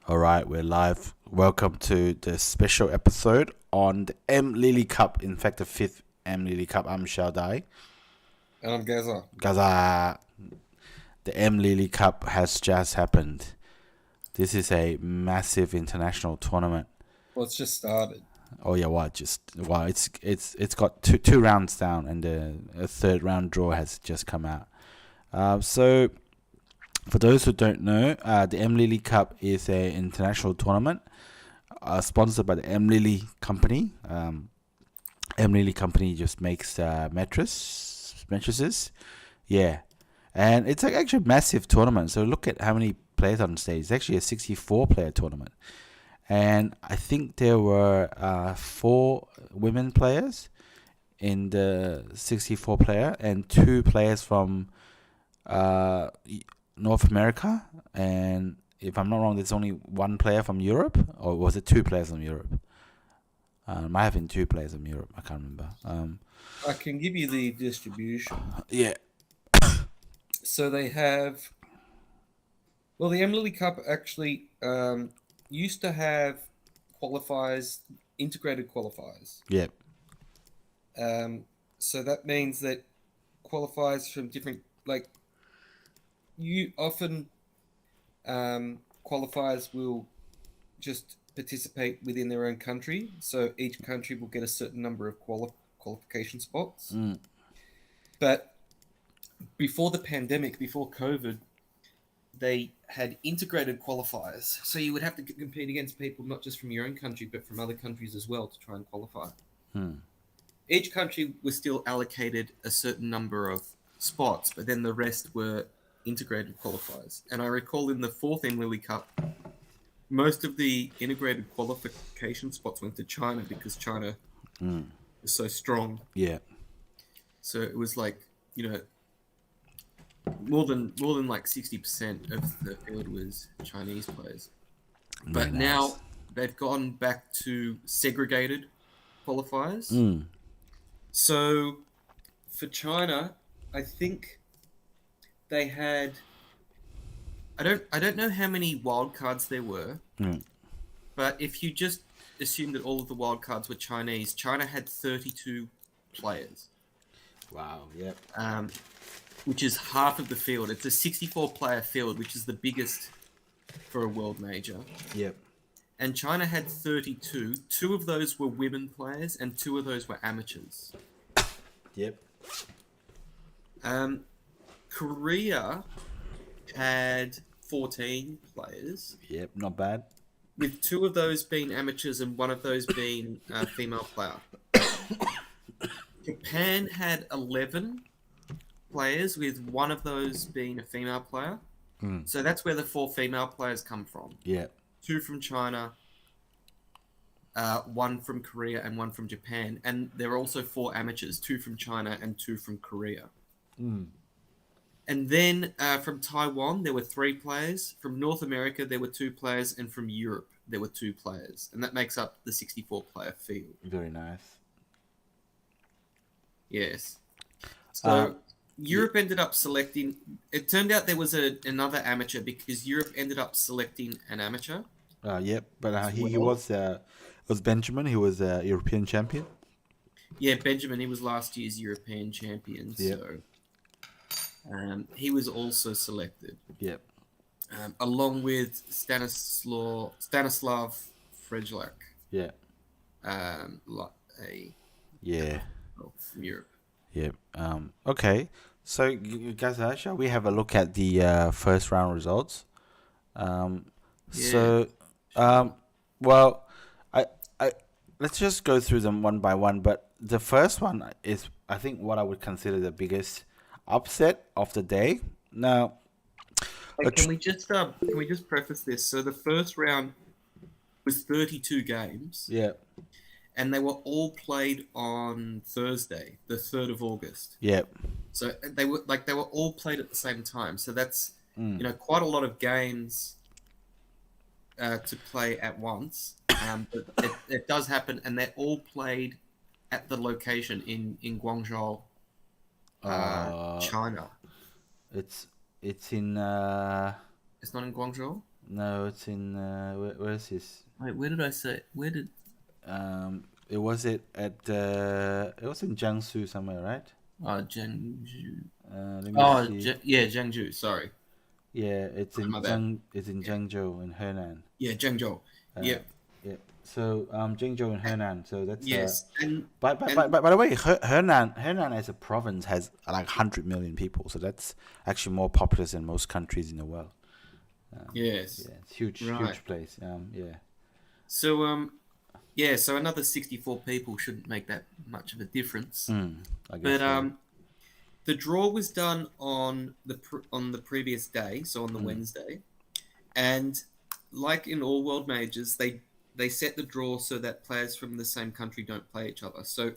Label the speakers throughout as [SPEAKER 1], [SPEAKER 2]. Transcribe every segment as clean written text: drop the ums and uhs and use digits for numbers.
[SPEAKER 1] All right, we're live. Welcome to the special episode on the MLily Cup. In fact, the fifth MLily Cup. I'm Shaddai.
[SPEAKER 2] And I'm Gaza.
[SPEAKER 1] Gaza, the MLily Cup has just happened. This is a massive international tournament.
[SPEAKER 2] Well, it's just started.
[SPEAKER 1] Oh yeah, what? It's got two rounds down, and a third round draw has just come out. So for those who don't know, the MLily Cup is an international tournament sponsored by the MLily company. MLily company just makes mattresses. Yeah, and it's like actually a massive tournament. So look at how many players on stage. It's actually a 64 player tournament, and I think there were four women players in the 64 player and two players from uh, North America, and if I'm not wrong, there's only one player from Europe, or was it two players from Europe? Might have been two players from Europe. I can't remember.
[SPEAKER 2] I can give you the distribution.
[SPEAKER 1] Yeah.
[SPEAKER 2] So they have, well, the MLily Cup actually used to have qualifiers, integrated qualifiers.
[SPEAKER 1] Yeah.
[SPEAKER 2] So that means that qualifiers from different, like, you often qualifiers will just participate within their own country. So each country will get a certain number of qualification spots.
[SPEAKER 1] Mm.
[SPEAKER 2] But before the pandemic, before COVID, they had integrated qualifiers. So you would have to compete against people not just from your own country, but from other countries as well to try and qualify.
[SPEAKER 1] Mm.
[SPEAKER 2] Each country was still allocated a certain number of spots, but then the rest were integrated qualifiers. And I recall in the fourth MLily Cup, most of the integrated qualification spots went to China because China was so strong.
[SPEAKER 1] Yeah.
[SPEAKER 2] So it was like, more than like 60% of the field was Chinese players.
[SPEAKER 1] Very
[SPEAKER 2] But
[SPEAKER 1] nice.
[SPEAKER 2] now they've gone back to segregated qualifiers.
[SPEAKER 1] Mm.
[SPEAKER 2] So for China, I think they had I don't know how many wild cards there were, but if you just assume that all of the wild cards were Chinese, China had 32 players.
[SPEAKER 1] Wow. Yep.
[SPEAKER 2] Which is half of the field. It's a 64-player field, which is the biggest for a world major.
[SPEAKER 1] Yep.
[SPEAKER 2] And China had 32. Two of those were women players, and two of those were amateurs.
[SPEAKER 1] Yep.
[SPEAKER 2] Korea had 14 players,
[SPEAKER 1] Yep. Not bad.
[SPEAKER 2] with two of those being amateurs and one of those being a female player. Japan had 11 players, with one of those being a female player. So that's where the four female players come from.
[SPEAKER 1] Yep.
[SPEAKER 2] Two from China, one from Korea, and one from Japan. And there are also four amateurs, two from China and two from Korea. And then from Taiwan, there were three players. From North America, there were two players. And from Europe, there were two players. And that makes up the 64-player field.
[SPEAKER 1] Very nice.
[SPEAKER 2] Yes. So Europe ended up selecting. It turned out there was another amateur because Europe ended up selecting an amateur.
[SPEAKER 1] Yep. But he
[SPEAKER 2] well.
[SPEAKER 1] was Benjamin. He was a European champion.
[SPEAKER 2] Yeah, Benjamin. He was last year's European champion.
[SPEAKER 1] Yep.
[SPEAKER 2] So he was also selected.
[SPEAKER 1] Yep.
[SPEAKER 2] Along with Stanislav Frejlak.
[SPEAKER 1] Yeah. Yeah.
[SPEAKER 2] From Europe.
[SPEAKER 1] Yep. Okay. So, guys, shall we have a look at the first round results? So, well, I let's just go through them one by one. But the first one is, I think, what I would consider the biggest upset of the day. Now,
[SPEAKER 2] Hey, can we just preface this? So the first round was 32 games,
[SPEAKER 1] yeah,
[SPEAKER 2] and they were all played on Thursday, the 3rd of August.
[SPEAKER 1] yeah,
[SPEAKER 2] So they were all played at the same time. So that's quite a lot of games to play at once. But it does happen, and they're all played at the location in Guangzhou, China.
[SPEAKER 1] it's in
[SPEAKER 2] It's not in Guangzhou.
[SPEAKER 1] No, it's in where is this?
[SPEAKER 2] Wait, where did I say? Where did?
[SPEAKER 1] It was it was in Jiangsu somewhere, right?
[SPEAKER 2] Oh, Zhengzhou.
[SPEAKER 1] Let me
[SPEAKER 2] Oh,
[SPEAKER 1] see.
[SPEAKER 2] yeah, Zhengzhou. Sorry,
[SPEAKER 1] Yeah,
[SPEAKER 2] my bad.
[SPEAKER 1] It's in
[SPEAKER 2] Yeah,
[SPEAKER 1] Zhengzhou in Henan.
[SPEAKER 2] yeah, Zhengzhou.
[SPEAKER 1] Uh,
[SPEAKER 2] Yep.
[SPEAKER 1] yeah. So Zhengzhou in Henan. So that's
[SPEAKER 2] Yes,
[SPEAKER 1] but by the way, Henan as a province has like 100 million people. So that's actually more populous than most countries in the world.
[SPEAKER 2] yes,
[SPEAKER 1] Yeah, it's huge,
[SPEAKER 2] right.
[SPEAKER 1] huge place. Yeah.
[SPEAKER 2] So yeah, so another 64 people shouldn't make that much of a difference.
[SPEAKER 1] I guess
[SPEAKER 2] But
[SPEAKER 1] so.
[SPEAKER 2] the draw was done on on the previous day, so on the Wednesday, and like in all world majors, they set the draw so that players from the same country don't play each other. So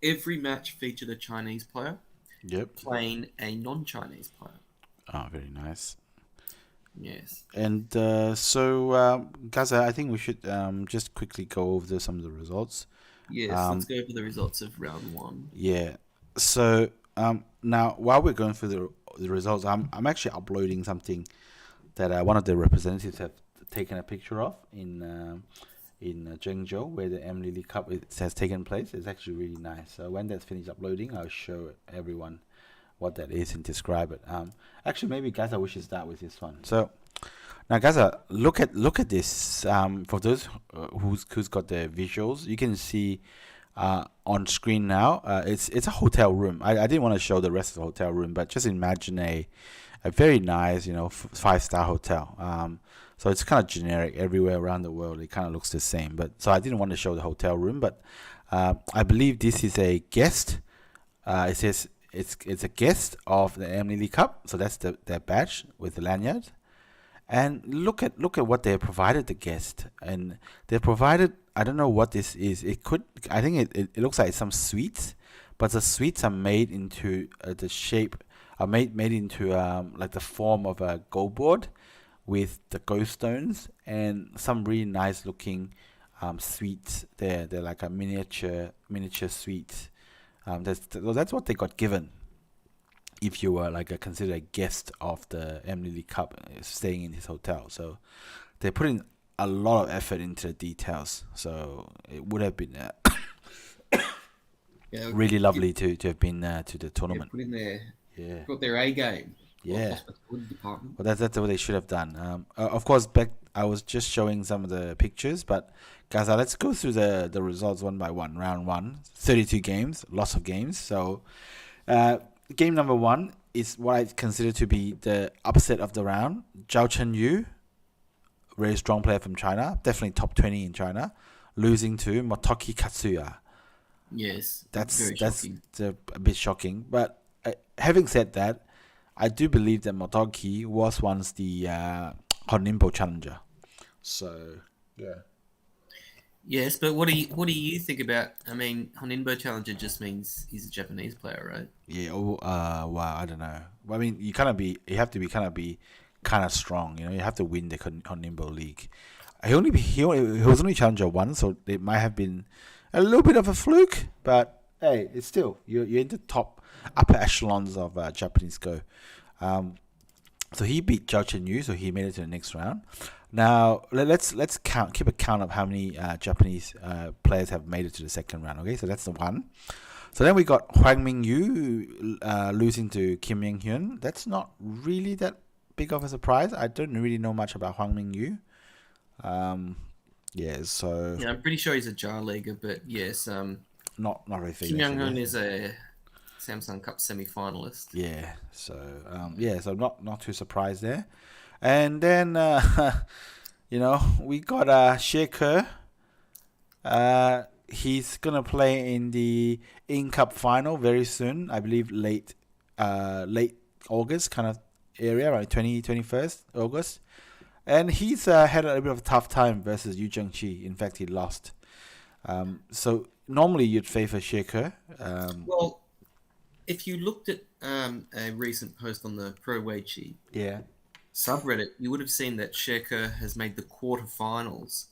[SPEAKER 2] every match featured a Chinese player
[SPEAKER 1] Yep.
[SPEAKER 2] playing a non-Chinese player.
[SPEAKER 1] Oh, very nice.
[SPEAKER 2] Yes,
[SPEAKER 1] And so, Gaza, I think we should just quickly go over some of the results.
[SPEAKER 2] yes. Let's go over the results of round one.
[SPEAKER 1] Yeah. So now, while we're going through the results, I'm actually uploading something that one of the representatives have taken a picture of in Zhengzhou, where the MLily Cup has taken place. It's actually really nice. So when that's finished uploading, I'll show everyone what that is and describe it. Actually, maybe Gaza, we should start with this one. So now, Gaza, look at this. For those who's got the visuals, you can see on screen now. It's a hotel room. I didn't want to show the rest of the hotel room, but just imagine a very nice, 5-star hotel. So it's kind of generic everywhere around the world. It kind of looks the same. But so I didn't want to show the hotel room, but I believe this is a guest. It says it's a guest of the MLily Cup. So that's their badge with the lanyard. And look at what they provided the guest, and they provided, I don't know what this is. I think it looks like some sweets, but the sweets are made into the shape are made into like the form of a gold board with the ghost and some really nice looking sweets there. They're like a miniature sweets. That's what they got given if you were like considered a guest of the MLily Cup staying in his hotel. So they put in a lot of effort into the details. So it would have been
[SPEAKER 2] Yeah,
[SPEAKER 1] really
[SPEAKER 2] give,
[SPEAKER 1] lovely to have been to the
[SPEAKER 2] yeah,
[SPEAKER 1] tournament.
[SPEAKER 2] put in their
[SPEAKER 1] Yeah,
[SPEAKER 2] got their A game. Well,
[SPEAKER 1] yeah.
[SPEAKER 2] hospitality department.
[SPEAKER 1] Well, that's what they should have done. Of course, back I was just showing some of the pictures, but guys, let's go through the results one by one. Round one, 32 games, lots of games. So, game number one is what I consider to be the upset of the round. Zhao Chenyu, very strong player from China, definitely top 20 in China, losing to Motoki Katsuya.
[SPEAKER 2] Yes,
[SPEAKER 1] That's
[SPEAKER 2] very
[SPEAKER 1] that's
[SPEAKER 2] shocking.
[SPEAKER 1] a bit shocking. But having said that, I do believe that Motoki was once the Honimbo challenger. So yeah,
[SPEAKER 2] Yes, but what do you think about? I mean, Honinbo Challenger just means he's a Japanese player, right?
[SPEAKER 1] yeah. Oh, wow. I don't know. Well, I mean, you have to be kind of strong. You have to win the Honimbo League. He was only challenger once, so it might have been a little bit of a fluke. But hey, it's still you're in the top upper echelons of Japanese Go. Um, So he beat Zhao Chenyu, so he made it to the next round. Now let's keep a count of how many Japanese players have made it to the second round. Okay, so that's the one. So then we got Huang Mingyu losing to Kim Yang Hyun. That's not really that big of a surprise. I don't really know much about Huang Mingyu. Yeah, so
[SPEAKER 2] Yeah, I'm pretty sure he's a Jar Leaguer, but yes,
[SPEAKER 1] not very
[SPEAKER 2] Kim
[SPEAKER 1] famous, I
[SPEAKER 2] Young
[SPEAKER 1] guess.
[SPEAKER 2] Hoon is a Samsung Cup semi-finalist.
[SPEAKER 1] Yeah, so so not too surprised there. And then we got Shaker. He's gonna play in the In Cup final very soon. I believe late August kind of area, right? 21st August. And he's had a bit of a tough time versus Yu Zhengqi. In fact, he lost. So normally you'd favor Shaker.
[SPEAKER 2] Well, if you looked at a recent post on the Pro Weiqi
[SPEAKER 1] Yeah.
[SPEAKER 2] subreddit, you would have seen that Shekhar has made the quarterfinals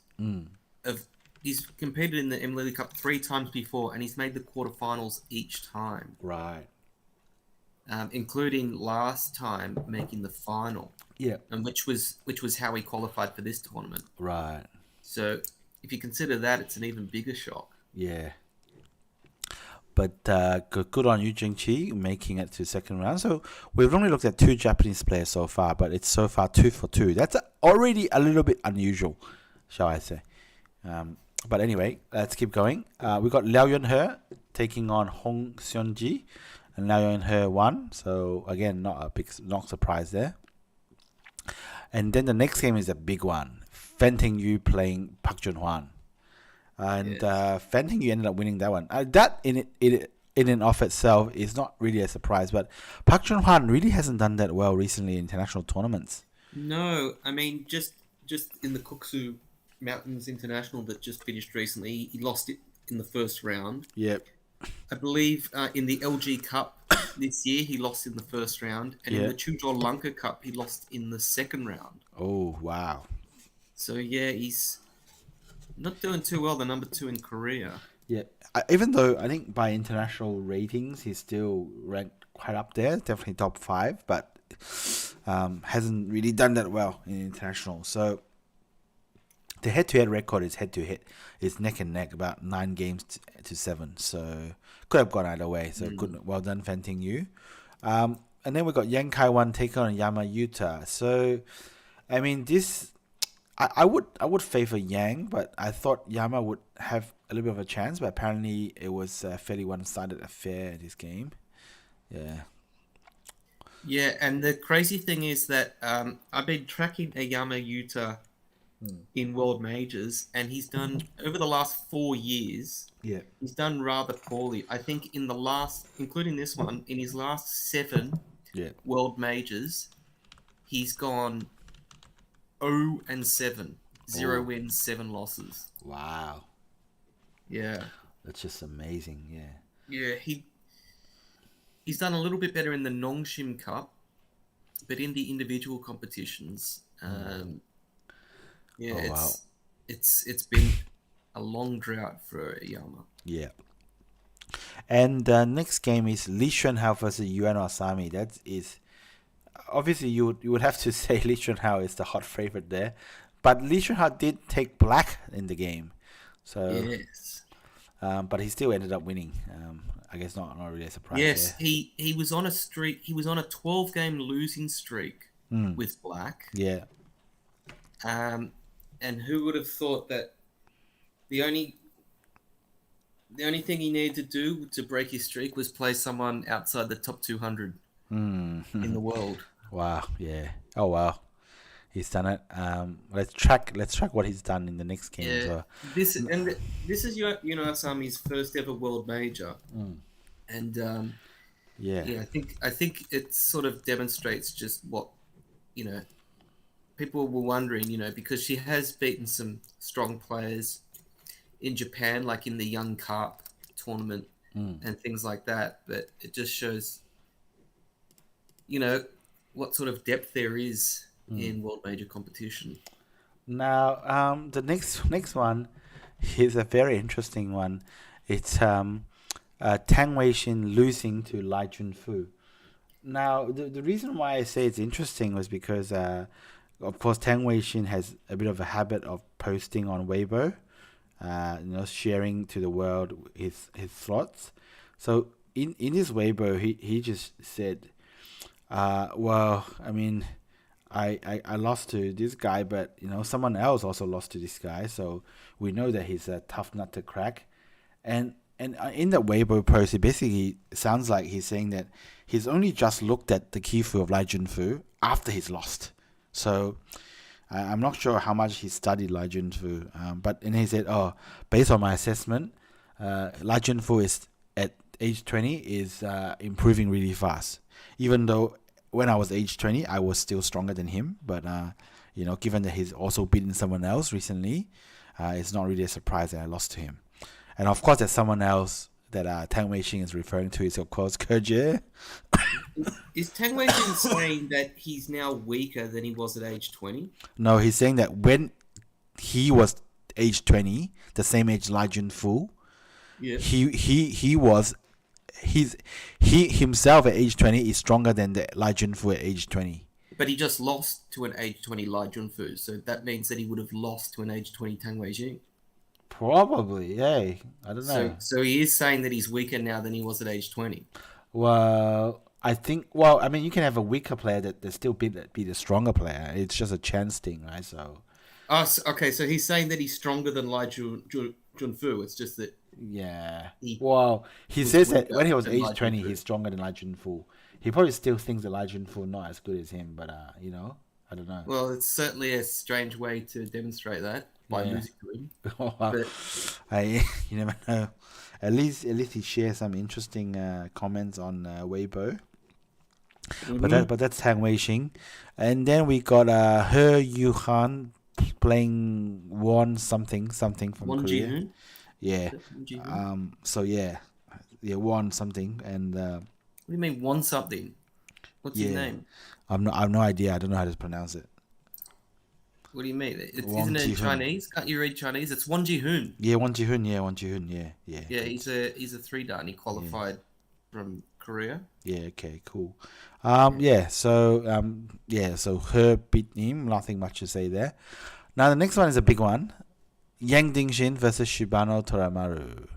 [SPEAKER 2] of. He's competed in the MLily Cup 3 times before, and he's made the quarterfinals each time.
[SPEAKER 1] Right.
[SPEAKER 2] including last time making the final,
[SPEAKER 1] Yeah.
[SPEAKER 2] and which was how he qualified for this tournament.
[SPEAKER 1] Right.
[SPEAKER 2] So if you consider that, it's an even bigger shock.
[SPEAKER 1] Yeah. But good on you, Jingqi, making it to second round. So we've only looked at 2 Japanese players so far, but it's so far 2 for 2. That's already a little bit unusual, shall I say. Um, but anyway, let's keep going. We got Liao Yunhe taking on Hong Seonji, and Liao Yunhe won. So again, not surprise there. And then the next game is a big one. Fenting Yu playing Park Junhwan. And
[SPEAKER 2] Yes.
[SPEAKER 1] Fenting Yu ended up winning that one. That in and of itself is not really a surprise, but Park Junhwan really hasn't done that well recently in international tournaments.
[SPEAKER 2] No, I mean just in the Koksu Mountains International that just finished recently, he lost it in the first round.
[SPEAKER 1] Yep.
[SPEAKER 2] I believe in the LG Cup this year he lost in the first round, and in
[SPEAKER 1] Yeah.
[SPEAKER 2] the Chujol Lanka Cup he lost in the second round.
[SPEAKER 1] Oh wow.
[SPEAKER 2] So yeah, he's not doing too well. The number 2 in Korea.
[SPEAKER 1] Yeah. Even though I think by international ratings he's still ranked quite up there, definitely top 5, but hasn't really done that well in international. So the head-to-head record is head-to-head. It's neck and neck, about 9 games to 7. So could have gone either way. So good, well done, Fenting Yu. And then we got Yang Kai-wan taking on Yama Yuta. So, I mean, this I would favor Yang, but I thought Yama would have a little bit of a chance. But apparently, it was a fairly one-sided affair this game. Yeah.
[SPEAKER 2] Yeah, and the crazy thing is that I've been tracking Ayama Yuta in World Majors, and he's done over the last 4 years.
[SPEAKER 1] Yeah.
[SPEAKER 2] He's done rather poorly. I think in the last, including this one, in his last 7
[SPEAKER 1] Yeah.
[SPEAKER 2] World Majors, he's gone 0-7, 0
[SPEAKER 1] Oh.
[SPEAKER 2] wins, 7 losses.
[SPEAKER 1] Wow.
[SPEAKER 2] Yeah,
[SPEAKER 1] That's just amazing. Yeah.
[SPEAKER 2] yeah. He's done a little bit better in the Nongshim Cup, but in the individual competitions, yeah,
[SPEAKER 1] Oh wow.
[SPEAKER 2] it's been a long drought for Yama.
[SPEAKER 1] Yeah. And the next game is Lee Shunhao versus Yuan Asami. That is obviously you would have to say Lee Shunhao is the hot favorite there, but Lee Shunhao did take black in the game, so
[SPEAKER 2] Yes,
[SPEAKER 1] but he still ended up winning. I guess not really a surprise
[SPEAKER 2] yes.
[SPEAKER 1] there.
[SPEAKER 2] He was on a streak. He was on a 12-game losing streak with Black.
[SPEAKER 1] Yeah.
[SPEAKER 2] And who would have thought that the only thing he needed to do to break his streak was play someone outside the top 200 in the world.
[SPEAKER 1] Wow. Yeah. Oh wow. He's done it. Let's track what he's done in the next game as
[SPEAKER 2] Yeah,
[SPEAKER 1] well.
[SPEAKER 2] this is Asami's first ever world major, and
[SPEAKER 1] Yeah.
[SPEAKER 2] yeah, I think it sort of demonstrates just what people were wondering, because she has beaten some strong players in Japan, like in the Young Carp tournament and things like that. But it just shows, what sort of depth there is in world major competition.
[SPEAKER 1] Now, the next one is a very interesting one. It's Tang Weixin losing to Lai Junfu. Now, the reason why I say it's interesting was because, of course, Tang Weixin has a bit of a habit of posting on Weibo, sharing to the world his thoughts. So in his Weibo, he just said, well, I mean, I lost to this guy, but someone else also lost to this guy, so we know that he's a tough nut to crack. And in that Weibo post, it basically sounds like he's saying that he's only just looked at the Kifu of Lai Junfu after he's lost. So I'm not sure how much he studied Lai Junfu, but and he said, based on my assessment, Lai Junfu is at age 20 is improving really fast. Even though when I was age 20, I was still stronger than him. But, given that he's also beaten someone else recently, it's not really a surprise that I lost to him. And of course, there's someone else that Tang Weixin is referring to is, of course, Kerje.
[SPEAKER 2] Is Tang Weixin saying that he's now weaker than he was at age 20?
[SPEAKER 1] No, he's saying that when he was age 20, the same age Lai Junfu,
[SPEAKER 2] Yeah.
[SPEAKER 1] he was he himself at age 20 is stronger than the Lai Junfu at age 20.
[SPEAKER 2] But he just lost to an age 20 Lai Junfu, so that means that he would have lost to an age 20 Tang Weijing.
[SPEAKER 1] Probably, yeah. I don't
[SPEAKER 2] So,
[SPEAKER 1] know.
[SPEAKER 2] so he is saying that he's weaker now than he was at age 20.
[SPEAKER 1] Well, I think. Well, I mean, you can have a weaker player that still be the stronger player. It's just a chance thing, right? So
[SPEAKER 2] Oh, okay. So he's saying that he's stronger than Junfu. It's just that
[SPEAKER 1] yeah.
[SPEAKER 2] he
[SPEAKER 1] Well, he
[SPEAKER 2] was
[SPEAKER 1] says that when
[SPEAKER 2] weaker
[SPEAKER 1] he was
[SPEAKER 2] than
[SPEAKER 1] age
[SPEAKER 2] Lai
[SPEAKER 1] 20,
[SPEAKER 2] Junfu.
[SPEAKER 1] he's stronger than Lai Junfu. He probably still thinks that Lai Junfu not as good as him, but I don't know.
[SPEAKER 2] Well, it's certainly a strange way to demonstrate that by
[SPEAKER 1] Yeah.
[SPEAKER 2] losing to him.
[SPEAKER 1] Well,
[SPEAKER 2] But
[SPEAKER 1] you never know. At least he shares some interesting comments on Weibo. But that's Tang Weixing, and then we got He Yuhan playing Won something from
[SPEAKER 2] Won
[SPEAKER 1] Korea.
[SPEAKER 2] Ji-hoon.
[SPEAKER 1] Yeah.
[SPEAKER 2] Won Ji-hoon.
[SPEAKER 1] So yeah, Won something, and
[SPEAKER 2] What do you mean won something? What's his
[SPEAKER 1] yeah,
[SPEAKER 2] name?
[SPEAKER 1] I've no idea. I don't know how to pronounce it.
[SPEAKER 2] What do you mean?
[SPEAKER 1] Won
[SPEAKER 2] Isn't it
[SPEAKER 1] Ji-hoon.
[SPEAKER 2] Chinese? Can't you read Chinese? It's Won Ji-hoon.
[SPEAKER 1] Yeah, Won Ji-hoon. Yeah, Won Ji-hoon. Yeah.
[SPEAKER 2] Yeah, he's a three dan. He qualified from Korea.
[SPEAKER 1] Yeah. Okay. Cool. So her beat him. Nothing much to say there. Now the next one is a big one. Yang Dingshin versus Shibano Toramaru.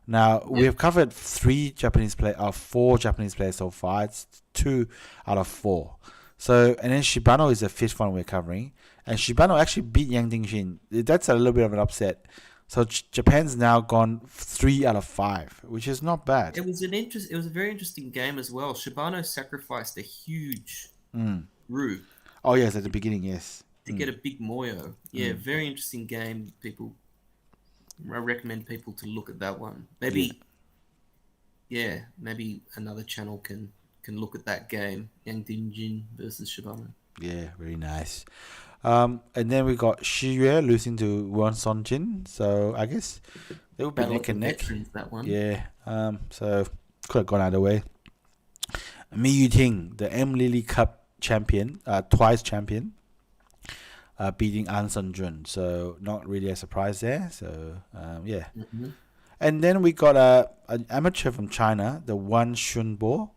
[SPEAKER 1] Now we have covered four Japanese players so far. It's 2 out of 4. So and then Shibano is the 5th one we're covering, and Shibano actually beat Yang Dingshin. That's a little bit of an upset. So Japan's now gone 3 out of 5, which is not bad.
[SPEAKER 2] It was a very interesting game as well. Shibano sacrificed a huge root
[SPEAKER 1] Oh yes, at the beginning, yes.
[SPEAKER 2] to get a big moyo. Yeah, very interesting game. I recommend people to look at that one. Maybe another channel can look at that game. Yang Dinjin versus Shibano.
[SPEAKER 1] Yeah, very nice. And then we got Shi Yue losing to Won Sonjin. So I guess they would be
[SPEAKER 2] Battle
[SPEAKER 1] neck
[SPEAKER 2] of
[SPEAKER 1] and
[SPEAKER 2] the
[SPEAKER 1] neck.
[SPEAKER 2] Veterans, that one.
[SPEAKER 1] Yeah. So could have gone either way. Mi Yuting, the MLily Cup champion, twice champion, beating An Sun-jun. So not really a surprise there. So yeah.
[SPEAKER 2] Mm-hmm.
[SPEAKER 1] And then we got an amateur from China, the Wan Shunbo,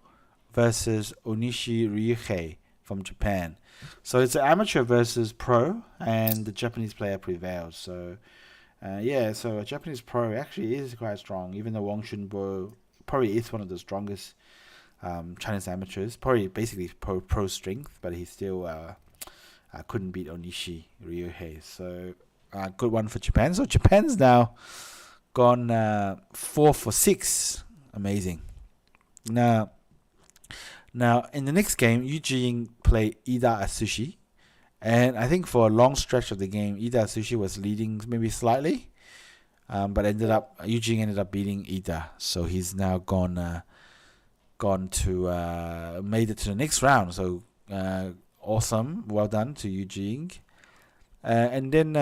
[SPEAKER 1] versus Onishi Ryuhei from Japan. So it's an amateur versus pro, and the Japanese player prevails. So so a Japanese pro actually is quite strong, even though Wang Shunbo probably is one of the strongest Chinese amateurs, probably basically pro strength, but he still couldn't beat Onishi Ryuhei. So good one for Japan. So Japan's now gone 4 for 6. Amazing. Now, in the next game, Yu Jiying played Ida Asushi. And I think for a long stretch of the game, Ida Asushi was leading maybe slightly. But Yu Jiying ended up beating Ida. So he's now made it to the next round. So awesome. Well done to Yu Jiying. And then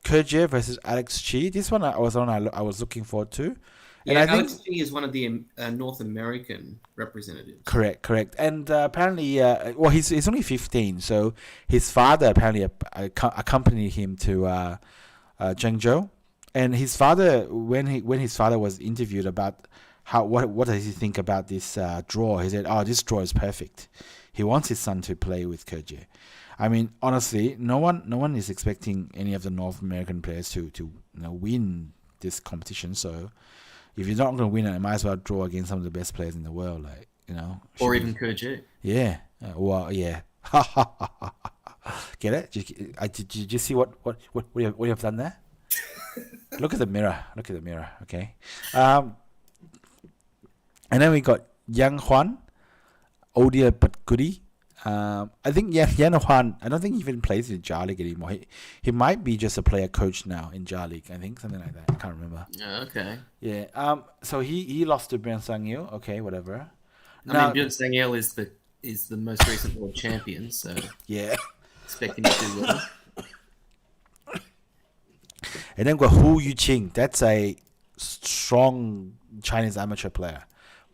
[SPEAKER 1] Kerjie versus Alex Chi. This one I was looking forward to. And
[SPEAKER 2] Yeah,
[SPEAKER 1] I think
[SPEAKER 2] Alex Chi is one of the North American representatives.
[SPEAKER 1] correct. And apparently, he's only 15, so his father apparently accompanied him to Zhengzhou. And his father, when his father was interviewed about what does he think about this draw, he said, "Oh, this draw is perfect." He wants his son to play with Kerjie. I mean, honestly, no one is expecting any of the North American players to win this competition. So if you're not going to win it, you might as well draw against some of the best players in the world,
[SPEAKER 2] Or even Kerjie.
[SPEAKER 1] Yeah. Yeah. Get it? Did you see what you have done there? Look at the mirror. Okay. And then we got Yang Huan, Odia but goody. I think Yan Huan, I don't think he even plays in Jar League anymore. He might be just a player coach now in Jar League, I think, something like that. I can't remember.
[SPEAKER 2] Okay.
[SPEAKER 1] Yeah. So he lost to Bjorn Sang-il. Okay, whatever.
[SPEAKER 2] I mean, Bjorn Sang-il is the most recent world champion, so
[SPEAKER 1] yeah.
[SPEAKER 2] expect him to do well.
[SPEAKER 1] And then we got Hu Yuqing. That's a strong Chinese amateur player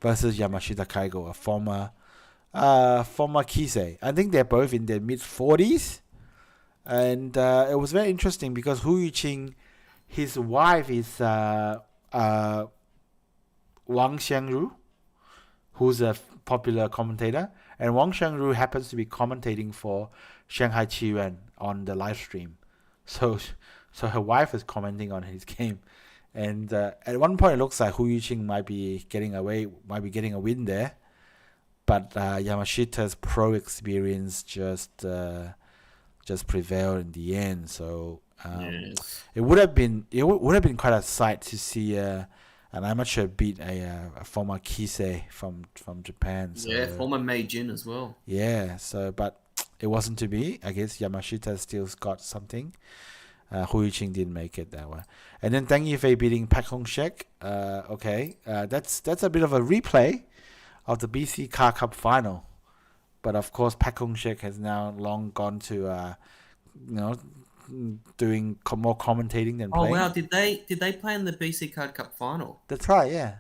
[SPEAKER 1] versus Yamashita Kaigo, a former Kisei. I think they're both in their mid-40s. And it was very interesting because Hu Yuqing, his wife is Wang Xiangru. who's a popular commentator, and Wang Shengru happens to be commentating for Shanghai Qiyuan on the live stream. So, so her wife is commenting on his game, and at one point it looks like Hu Yuqing might be getting a win there, but Yamashita's pro experience just prevailed in the end. So
[SPEAKER 2] Yes.
[SPEAKER 1] it would have been quite a sight to see an amateur beat a former Kisei from Japan. So,
[SPEAKER 2] Yeah, former Meijin as well.
[SPEAKER 1] yeah. So, but it wasn't to be. I guess Yamashita still got something. Hu Yuqing didn't make it that way. And then Deng Yifei beating Pak Hong Shek. Okay, that's a bit of a replay of the BC Car Cup final. But of course, Pak Hong Shek has now long gone to, doing more commentating than
[SPEAKER 2] Oh
[SPEAKER 1] playing.
[SPEAKER 2] wow, did they play in the BC Card Cup final?
[SPEAKER 1] That's right, yeah.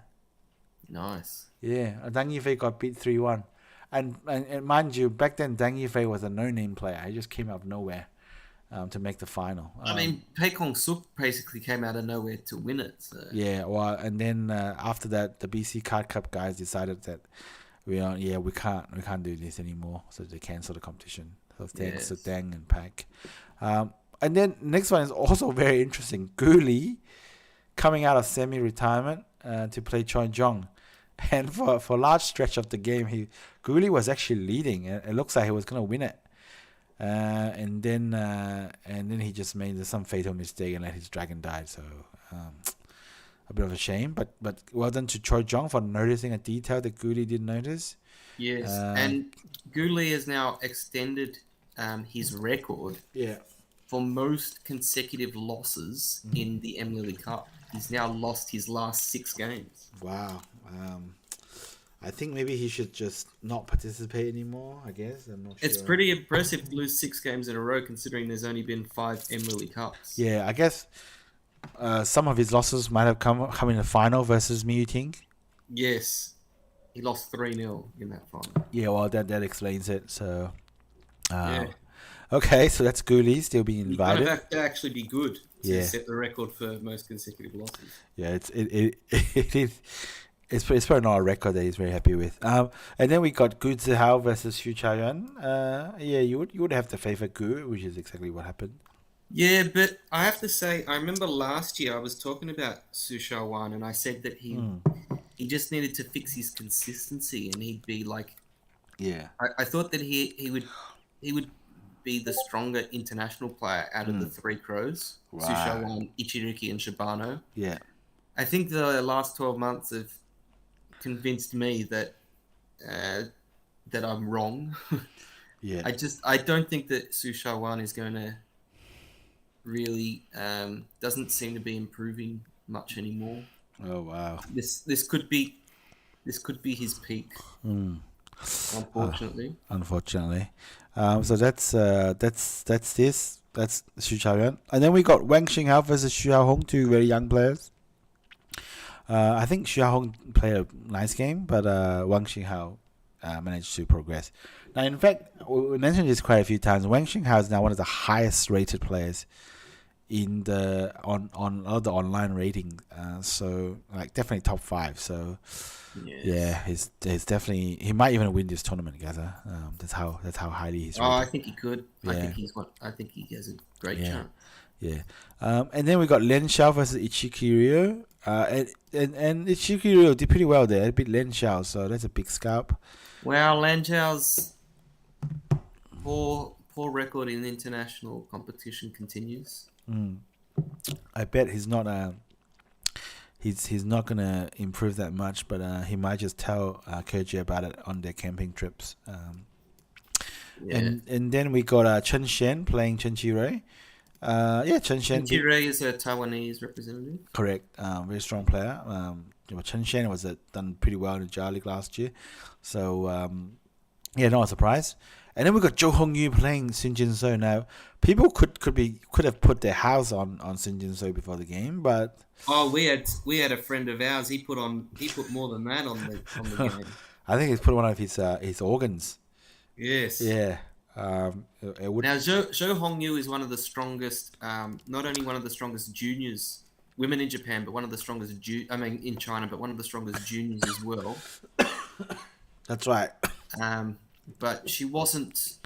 [SPEAKER 2] Nice.
[SPEAKER 1] Yeah, Deng Yifei got beat 3-1. And mind you, back then Deng Yifei was a no-name player. He just came out of nowhere to make the final.
[SPEAKER 2] I mean, Pei Kong Suk basically came out of nowhere to win it. So.
[SPEAKER 1] Yeah, well, and then after that, the BC Card Cup guys decided that we can't do this anymore, so they cancelled the competition. So thanks to Deng and Pak. And then next one is also very interesting. Guli coming out of semi-retirement to play Choi Jong, and for a large stretch of the game, Guli was actually leading. It looks like he was gonna win it, and then he just made some fatal mistake and let his dragon die. So a bit of a shame, but well done to Choi Jong for noticing a detail that Guli didn't notice.
[SPEAKER 2] Yes, and Guli has now extended his record.
[SPEAKER 1] Yeah.
[SPEAKER 2] For most consecutive losses in the MLily Cup. He's now lost his last 6 games.
[SPEAKER 1] Wow. I think maybe he should just not participate anymore, I guess. I'm not sure.
[SPEAKER 2] It's pretty impressive to lose 6 games in a row considering there's only been 5 MLily Cups.
[SPEAKER 1] Yeah, I guess some of his losses might have come in the final versus Miu Ting.
[SPEAKER 2] Yes. He lost 3-0 in that final.
[SPEAKER 1] Yeah, well, that explains it. So,
[SPEAKER 2] Yeah.
[SPEAKER 1] okay, so that's Guli still being
[SPEAKER 2] You
[SPEAKER 1] invited.
[SPEAKER 2] don't have to actually be good to
[SPEAKER 1] Yeah.
[SPEAKER 2] set the record for most consecutive losses.
[SPEAKER 1] Yeah, it is. It's probably not a record that he's very happy with. And then we got Gu Zihao versus Xu Chaoyuan. Yeah, you would have to favor Gu, which is exactly what happened.
[SPEAKER 2] Yeah, but I have to say, I remember last year I was talking about Su Shaowan and I said that he just needed to fix his consistency and he'd be like...
[SPEAKER 1] Yeah.
[SPEAKER 2] I thought that he would be the stronger international player out of the 3 crows.
[SPEAKER 1] Wow.
[SPEAKER 2] Su Shaowan, Ichiruki and Shibano.
[SPEAKER 1] Yeah.
[SPEAKER 2] I think the last 12 months have convinced me that that I'm wrong.
[SPEAKER 1] Yeah.
[SPEAKER 2] I don't think that Su Shaowan is going to really doesn't seem to be improving much anymore.
[SPEAKER 1] Oh wow.
[SPEAKER 2] This could be his peak. Unfortunately.
[SPEAKER 1] Unfortunately. So that's this. That's Xu Chaoyuan. And then we got Wang Xinghao versus Xu Xiaohong, 2 very young players. I think Xu Xiaohong played a nice game, but Wang Xinghao managed to progress. Now, in fact, we mentioned this quite a few times. Wang Xinghao is now one of the highest rated players in the on all the online rating. So like definitely top 5. So yeah, he's definitely, he might even win this tournament, guys. That's how highly he's rated.
[SPEAKER 2] Oh, I think he could.
[SPEAKER 1] Yeah.
[SPEAKER 2] I think he has a great
[SPEAKER 1] Yeah.
[SPEAKER 2] chance.
[SPEAKER 1] Yeah. And then we got Len Xiao versus Ichiki Ryo. And Ichiki Ryo did pretty well there. It beat Len Xiao, so that's a big scalp.
[SPEAKER 2] Wow, Lanzhou's poor record in international competition continues.
[SPEAKER 1] I bet he's not he's not gonna improve that much, but he might just tell Koji about it on their camping trips. And then we got Chen Shen playing Chen Qirei. Chen Shen.
[SPEAKER 2] Qirei is a Taiwanese representative.
[SPEAKER 1] Correct. Very strong player. Chen Shen was done pretty well in the Jar League last year, so not a surprise. And then we got Zhou Hongyu playing Sun Jin So. Now, people could have put their house on Sun Jin So before the game, but
[SPEAKER 2] we had a friend of ours. He put more than that on the game.
[SPEAKER 1] I think he's put one of his organs.
[SPEAKER 2] Yes.
[SPEAKER 1] Yeah. It would.
[SPEAKER 2] Now, Zhou Hongyu is one of the strongest, not only one of the strongest juniors, women in Japan, but one of the strongest in China, but one of the strongest juniors as well.
[SPEAKER 1] That's right.
[SPEAKER 2] But she wasn't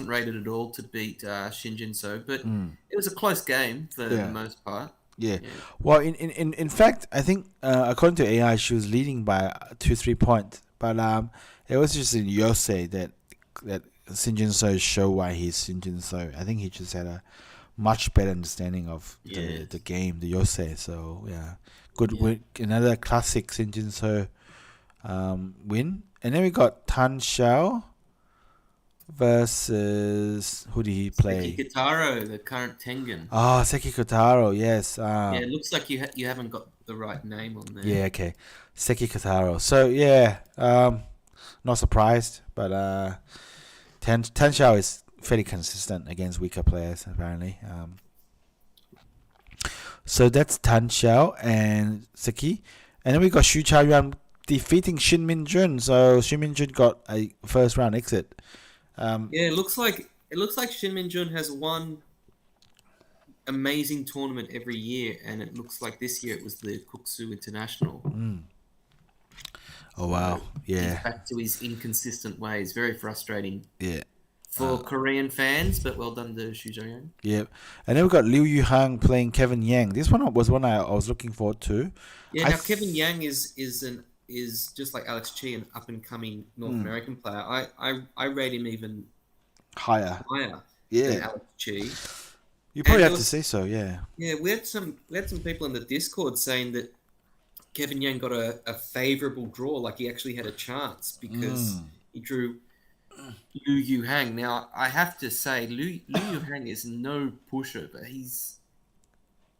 [SPEAKER 2] rated at all to beat Shin Jin So. But it was a close game for the
[SPEAKER 1] Yeah.
[SPEAKER 2] most part.
[SPEAKER 1] Yeah.
[SPEAKER 2] Yeah.
[SPEAKER 1] Well, in fact, I think according to AI, she was leading by 2-3 points. But it was just in Yosei that Sinjin So show why he's Sinjin So. I think he just had a much better understanding of
[SPEAKER 2] Yes.
[SPEAKER 1] the game, the Yosei. So yeah, good
[SPEAKER 2] Yeah.
[SPEAKER 1] win. Another classic Sinjin So win. And then we got Tan Xiao versus, who did he
[SPEAKER 2] Seki
[SPEAKER 1] play?
[SPEAKER 2] Kitaro, the current Tengen.
[SPEAKER 1] Oh, Seki Kotaro. Yes.
[SPEAKER 2] Yeah, it looks like you haven't got the right name on there.
[SPEAKER 1] Yeah, okay. Seki Kotaro. So yeah, not surprised, but Tan Xiao is fairly consistent against weaker players apparently. So that's Tan Xiao and Seki, and then we got Xu Chaoyuan defeating Shin Min Jun. So Shin Min Jun got a first round exit.
[SPEAKER 2] Yeah, it looks like Shin Min Jun has one amazing tournament every year, and it looks like this year it was the Kuksu International.
[SPEAKER 1] Oh wow,
[SPEAKER 2] He's
[SPEAKER 1] yeah,
[SPEAKER 2] back to his inconsistent ways. Very frustrating
[SPEAKER 1] yeah.
[SPEAKER 2] for Korean fans, but well done to Xu Zhongyang.
[SPEAKER 1] Yep. And then we got Liu Yuhang playing Kevin Yang. This one was one I was looking forward to.
[SPEAKER 2] Yeah,
[SPEAKER 1] I
[SPEAKER 2] now Kevin Yang is just like Alex Chi, an up and coming North American player. I rate him even
[SPEAKER 1] higher.
[SPEAKER 2] higher than
[SPEAKER 1] Yeah.
[SPEAKER 2] Alex Chi.
[SPEAKER 1] You probably
[SPEAKER 2] And
[SPEAKER 1] have
[SPEAKER 2] there
[SPEAKER 1] to
[SPEAKER 2] was-
[SPEAKER 1] say so, yeah.
[SPEAKER 2] Yeah, we had some people in the Discord saying that Kevin Yang got a favorable draw, like he actually had a chance because he drew Liu Yuhang. Now I have to say Liu Yuhang is no pushover.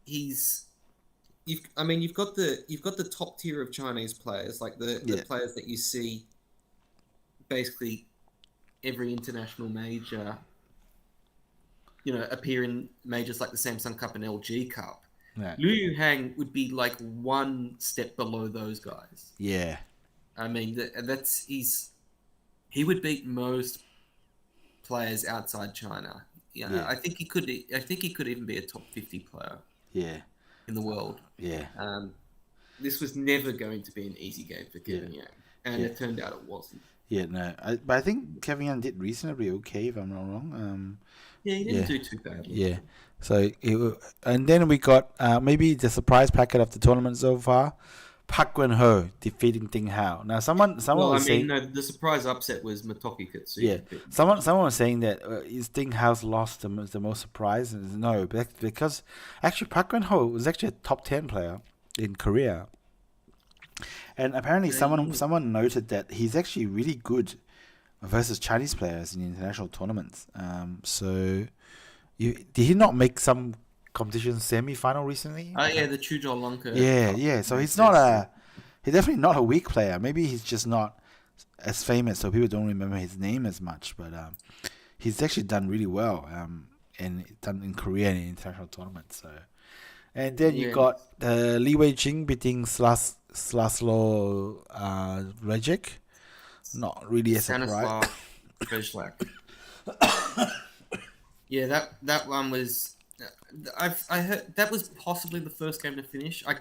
[SPEAKER 2] You've got the top tier of Chinese players, like the
[SPEAKER 1] Yeah.
[SPEAKER 2] players that you see basically every international major, appear in majors like the Samsung Cup and LG Cup.
[SPEAKER 1] Yeah.
[SPEAKER 2] Liu Yuhang would be like one step below those guys.
[SPEAKER 1] Yeah.
[SPEAKER 2] I mean, he would beat most players outside China.
[SPEAKER 1] Yeah.
[SPEAKER 2] I think he could even be a top 50 player
[SPEAKER 1] Yeah.
[SPEAKER 2] in the world.
[SPEAKER 1] Yeah.
[SPEAKER 2] This was never going to be an easy game for Kevin Yang, and
[SPEAKER 1] Yeah.
[SPEAKER 2] it turned out it wasn't.
[SPEAKER 1] Yeah, no. But I think Kevin Yang did reasonably okay, if I'm not wrong.
[SPEAKER 2] Yeah, he didn't do too badly.
[SPEAKER 1] Yeah. So and then we got maybe the surprise packet of the tournament so far, Park Gwen Ho defeating Ding Hao. Now someone
[SPEAKER 2] Well,
[SPEAKER 1] was saying,
[SPEAKER 2] no, the surprise upset was Motoki Katsuya.
[SPEAKER 1] yeah, someone was saying that is Ding Hao's loss the most surprise? And no, because actually Park Gwen Ho was actually a top 10 player in Korea, and apparently someone noted that he's actually really good versus Chinese players in international tournaments. So did he not make some competition semi-final recently?
[SPEAKER 2] Oh yeah, the Chuzhou Lanka.
[SPEAKER 1] Yeah. So he's definitely not a weak player. Maybe he's just not as famous, so people don't remember his name as much. But he's actually done really well. And done in Korea and in international tournaments. So, and then you got Li Weijing beating Slaslo Regic. Not really a surprise.
[SPEAKER 2] Stanislav Brezlak. Yeah, that one was. I heard that was possibly the first game to finish. I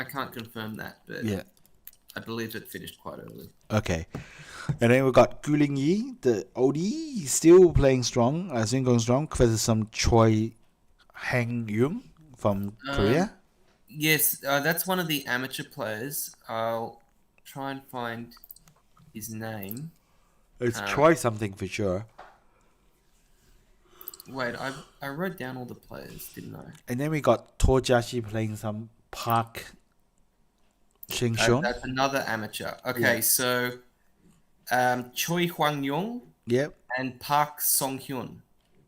[SPEAKER 2] can't confirm that, but
[SPEAKER 1] Yeah.
[SPEAKER 2] I believe it finished quite early.
[SPEAKER 1] Okay. And then we got Guling Yi, the OD, still playing strong, still going strong, versus some Choi Hang Yung from Korea.
[SPEAKER 2] Yes, that's one of the amateur players. I'll try and find his name.
[SPEAKER 1] It's Choi something for sure.
[SPEAKER 2] Wait, I wrote down all the players, didn't I?
[SPEAKER 1] And then we got To Jiaxi playing some Park Sheng-shun.
[SPEAKER 2] That's another amateur. Okay,
[SPEAKER 1] Yeah.
[SPEAKER 2] so Choi Hwang-yong
[SPEAKER 1] Yep.
[SPEAKER 2] and Park Song-hyun.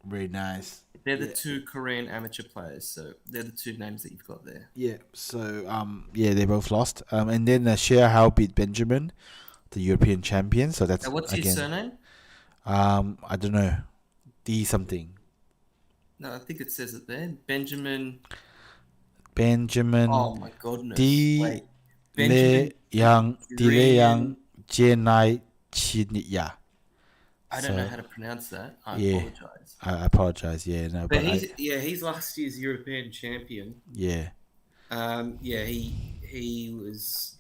[SPEAKER 1] Very nice.
[SPEAKER 2] They're the two Korean amateur players, so they're the two names that you've got there.
[SPEAKER 1] Yeah. So they both lost. And then Xie Hao beat Benjamin, the European champion. So that's
[SPEAKER 2] What's
[SPEAKER 1] again,
[SPEAKER 2] his surname?
[SPEAKER 1] I don't know. D something.
[SPEAKER 2] No, I think it says it there. Benjamin.
[SPEAKER 1] Oh
[SPEAKER 2] my goodness.
[SPEAKER 1] D
[SPEAKER 2] Wait.
[SPEAKER 1] Le Yang Dile Yang Jianai Chinya.
[SPEAKER 2] I don't know how to pronounce that. I
[SPEAKER 1] Yeah.
[SPEAKER 2] apologize.
[SPEAKER 1] I apologize. Yeah, no,
[SPEAKER 2] But
[SPEAKER 1] but
[SPEAKER 2] he's last year's European champion.
[SPEAKER 1] yeah,
[SPEAKER 2] He was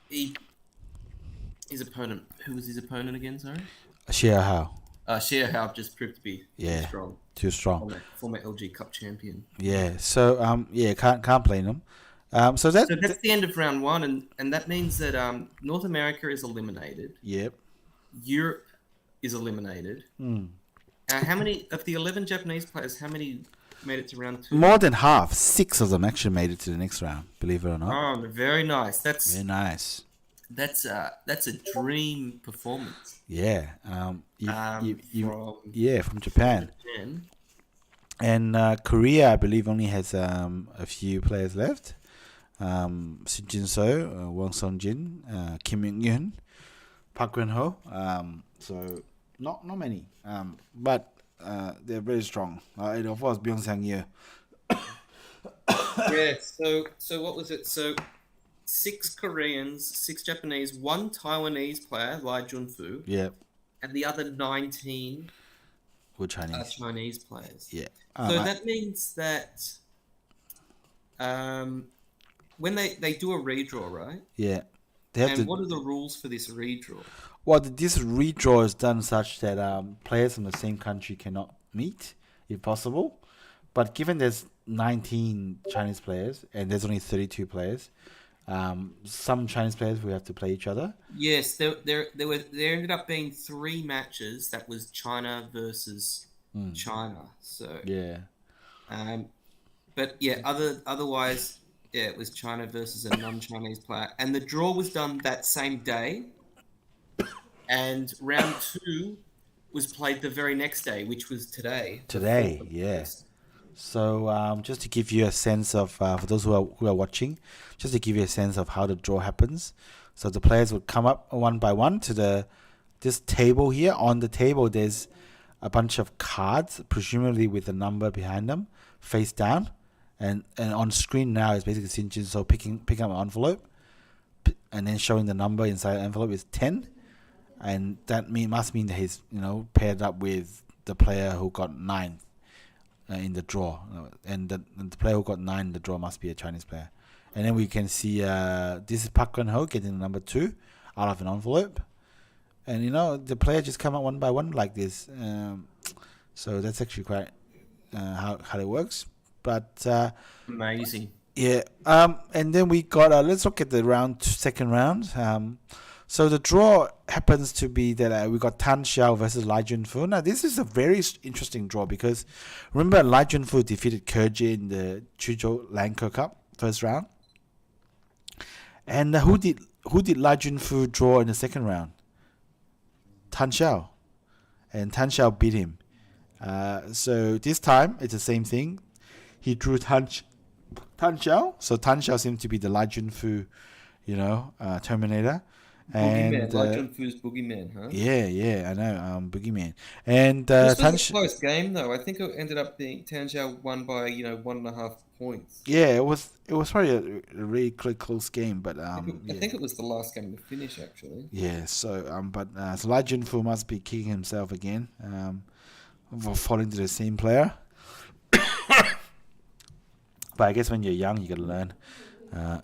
[SPEAKER 2] his opponent. Who was his opponent again? Sorry.
[SPEAKER 1] Xie Hao.
[SPEAKER 2] Xie Hao just proved to be too
[SPEAKER 1] Yeah,
[SPEAKER 2] strong.
[SPEAKER 1] too strong.
[SPEAKER 2] Former LG Cup champion.
[SPEAKER 1] Yeah. So can't blame them. So that.
[SPEAKER 2] So that's the end of round one, and that means that North America is eliminated.
[SPEAKER 1] Yep.
[SPEAKER 2] Europe is eliminated. How many of the 11 Japanese players? How many made it to round two?
[SPEAKER 1] More than half. 6 of them actually made it to the next round. Believe it or not.
[SPEAKER 2] Oh, very nice.
[SPEAKER 1] Very nice.
[SPEAKER 2] That's a dream performance.
[SPEAKER 1] Yeah. From Japan.
[SPEAKER 2] Japan.
[SPEAKER 1] And Korea, I believe, only has a few players left. Shin Jin-so, Wang Sung-jin, Kim Young-yun, Park Geun-ho. So not many. But they're very strong. And of course, Byung Sang-ye.
[SPEAKER 2] Yeah. So what was it? So 6 Koreans, 6 Japanese, 1 Taiwanese player, Lai Junfu.
[SPEAKER 1] Yeah.
[SPEAKER 2] And the other 19
[SPEAKER 1] Were Chinese.
[SPEAKER 2] Chinese players.
[SPEAKER 1] Yeah.
[SPEAKER 2] So that means that when they do a redraw, right?
[SPEAKER 1] Yeah. They have
[SPEAKER 2] what are the rules for this redraw?
[SPEAKER 1] Well, this redraw is done such that players from the same country cannot meet, if possible. But given there's 19 Chinese players and there's only 32 players, some Chinese players will have to play each other.
[SPEAKER 2] Yes, there ended up being 3 matches. That was China versus China. So
[SPEAKER 1] yeah.
[SPEAKER 2] But yeah, otherwise, yeah, it was China versus a non-Chinese player, and the draw was done that same day. And round 2 was played the very next day, which was today.
[SPEAKER 1] Today, yeah. So just to give you a sense of, for those who are watching, just to give you a sense of how the draw happens. So the players would come up one by one to this table here. On the table, there's a bunch of cards, presumably with a number behind them, face down. And on screen now is basically Shin Jin-so picking up an envelope, and then showing the number inside the envelope is 10. And that must mean that he's paired up with the player who got 9 in the draw, and the player who got 9 in the draw must be a Chinese player. And then we can see this is Park Geun-ho getting number 2 out of an envelope, and the player just come out one by one like this. So that's actually quite how it works. But
[SPEAKER 2] amazing.
[SPEAKER 1] Yeah. And then we got let's look at the second round. So the draw happens to be that we got Tan Xiao versus Lai Junfu. Now this is a very interesting draw because remember Lai Junfu defeated Kerji in the Chuzhou Lanka Cup first round. And who did Lai Junfu draw in the second round? Tan Xiao. And Tan Xiao beat him. So this time it's the same thing. He drew Tan Xiao. So Tan Xiao seems to be the Lai Junfu, Terminator.
[SPEAKER 2] Boogeyman, Lai Junfu's Boogeyman, huh?
[SPEAKER 1] Yeah, I know, Boogeyman. And
[SPEAKER 2] this was a close game, though. I think it ended up being Tan Xiao won by 1.5 points.
[SPEAKER 1] Yeah, it was probably a really close game, but
[SPEAKER 2] I think it was the last game to finish, actually.
[SPEAKER 1] Yeah, so so Lai Junfu must be kicking himself again, for falling to the same player. But I guess when you're young, you gotta learn.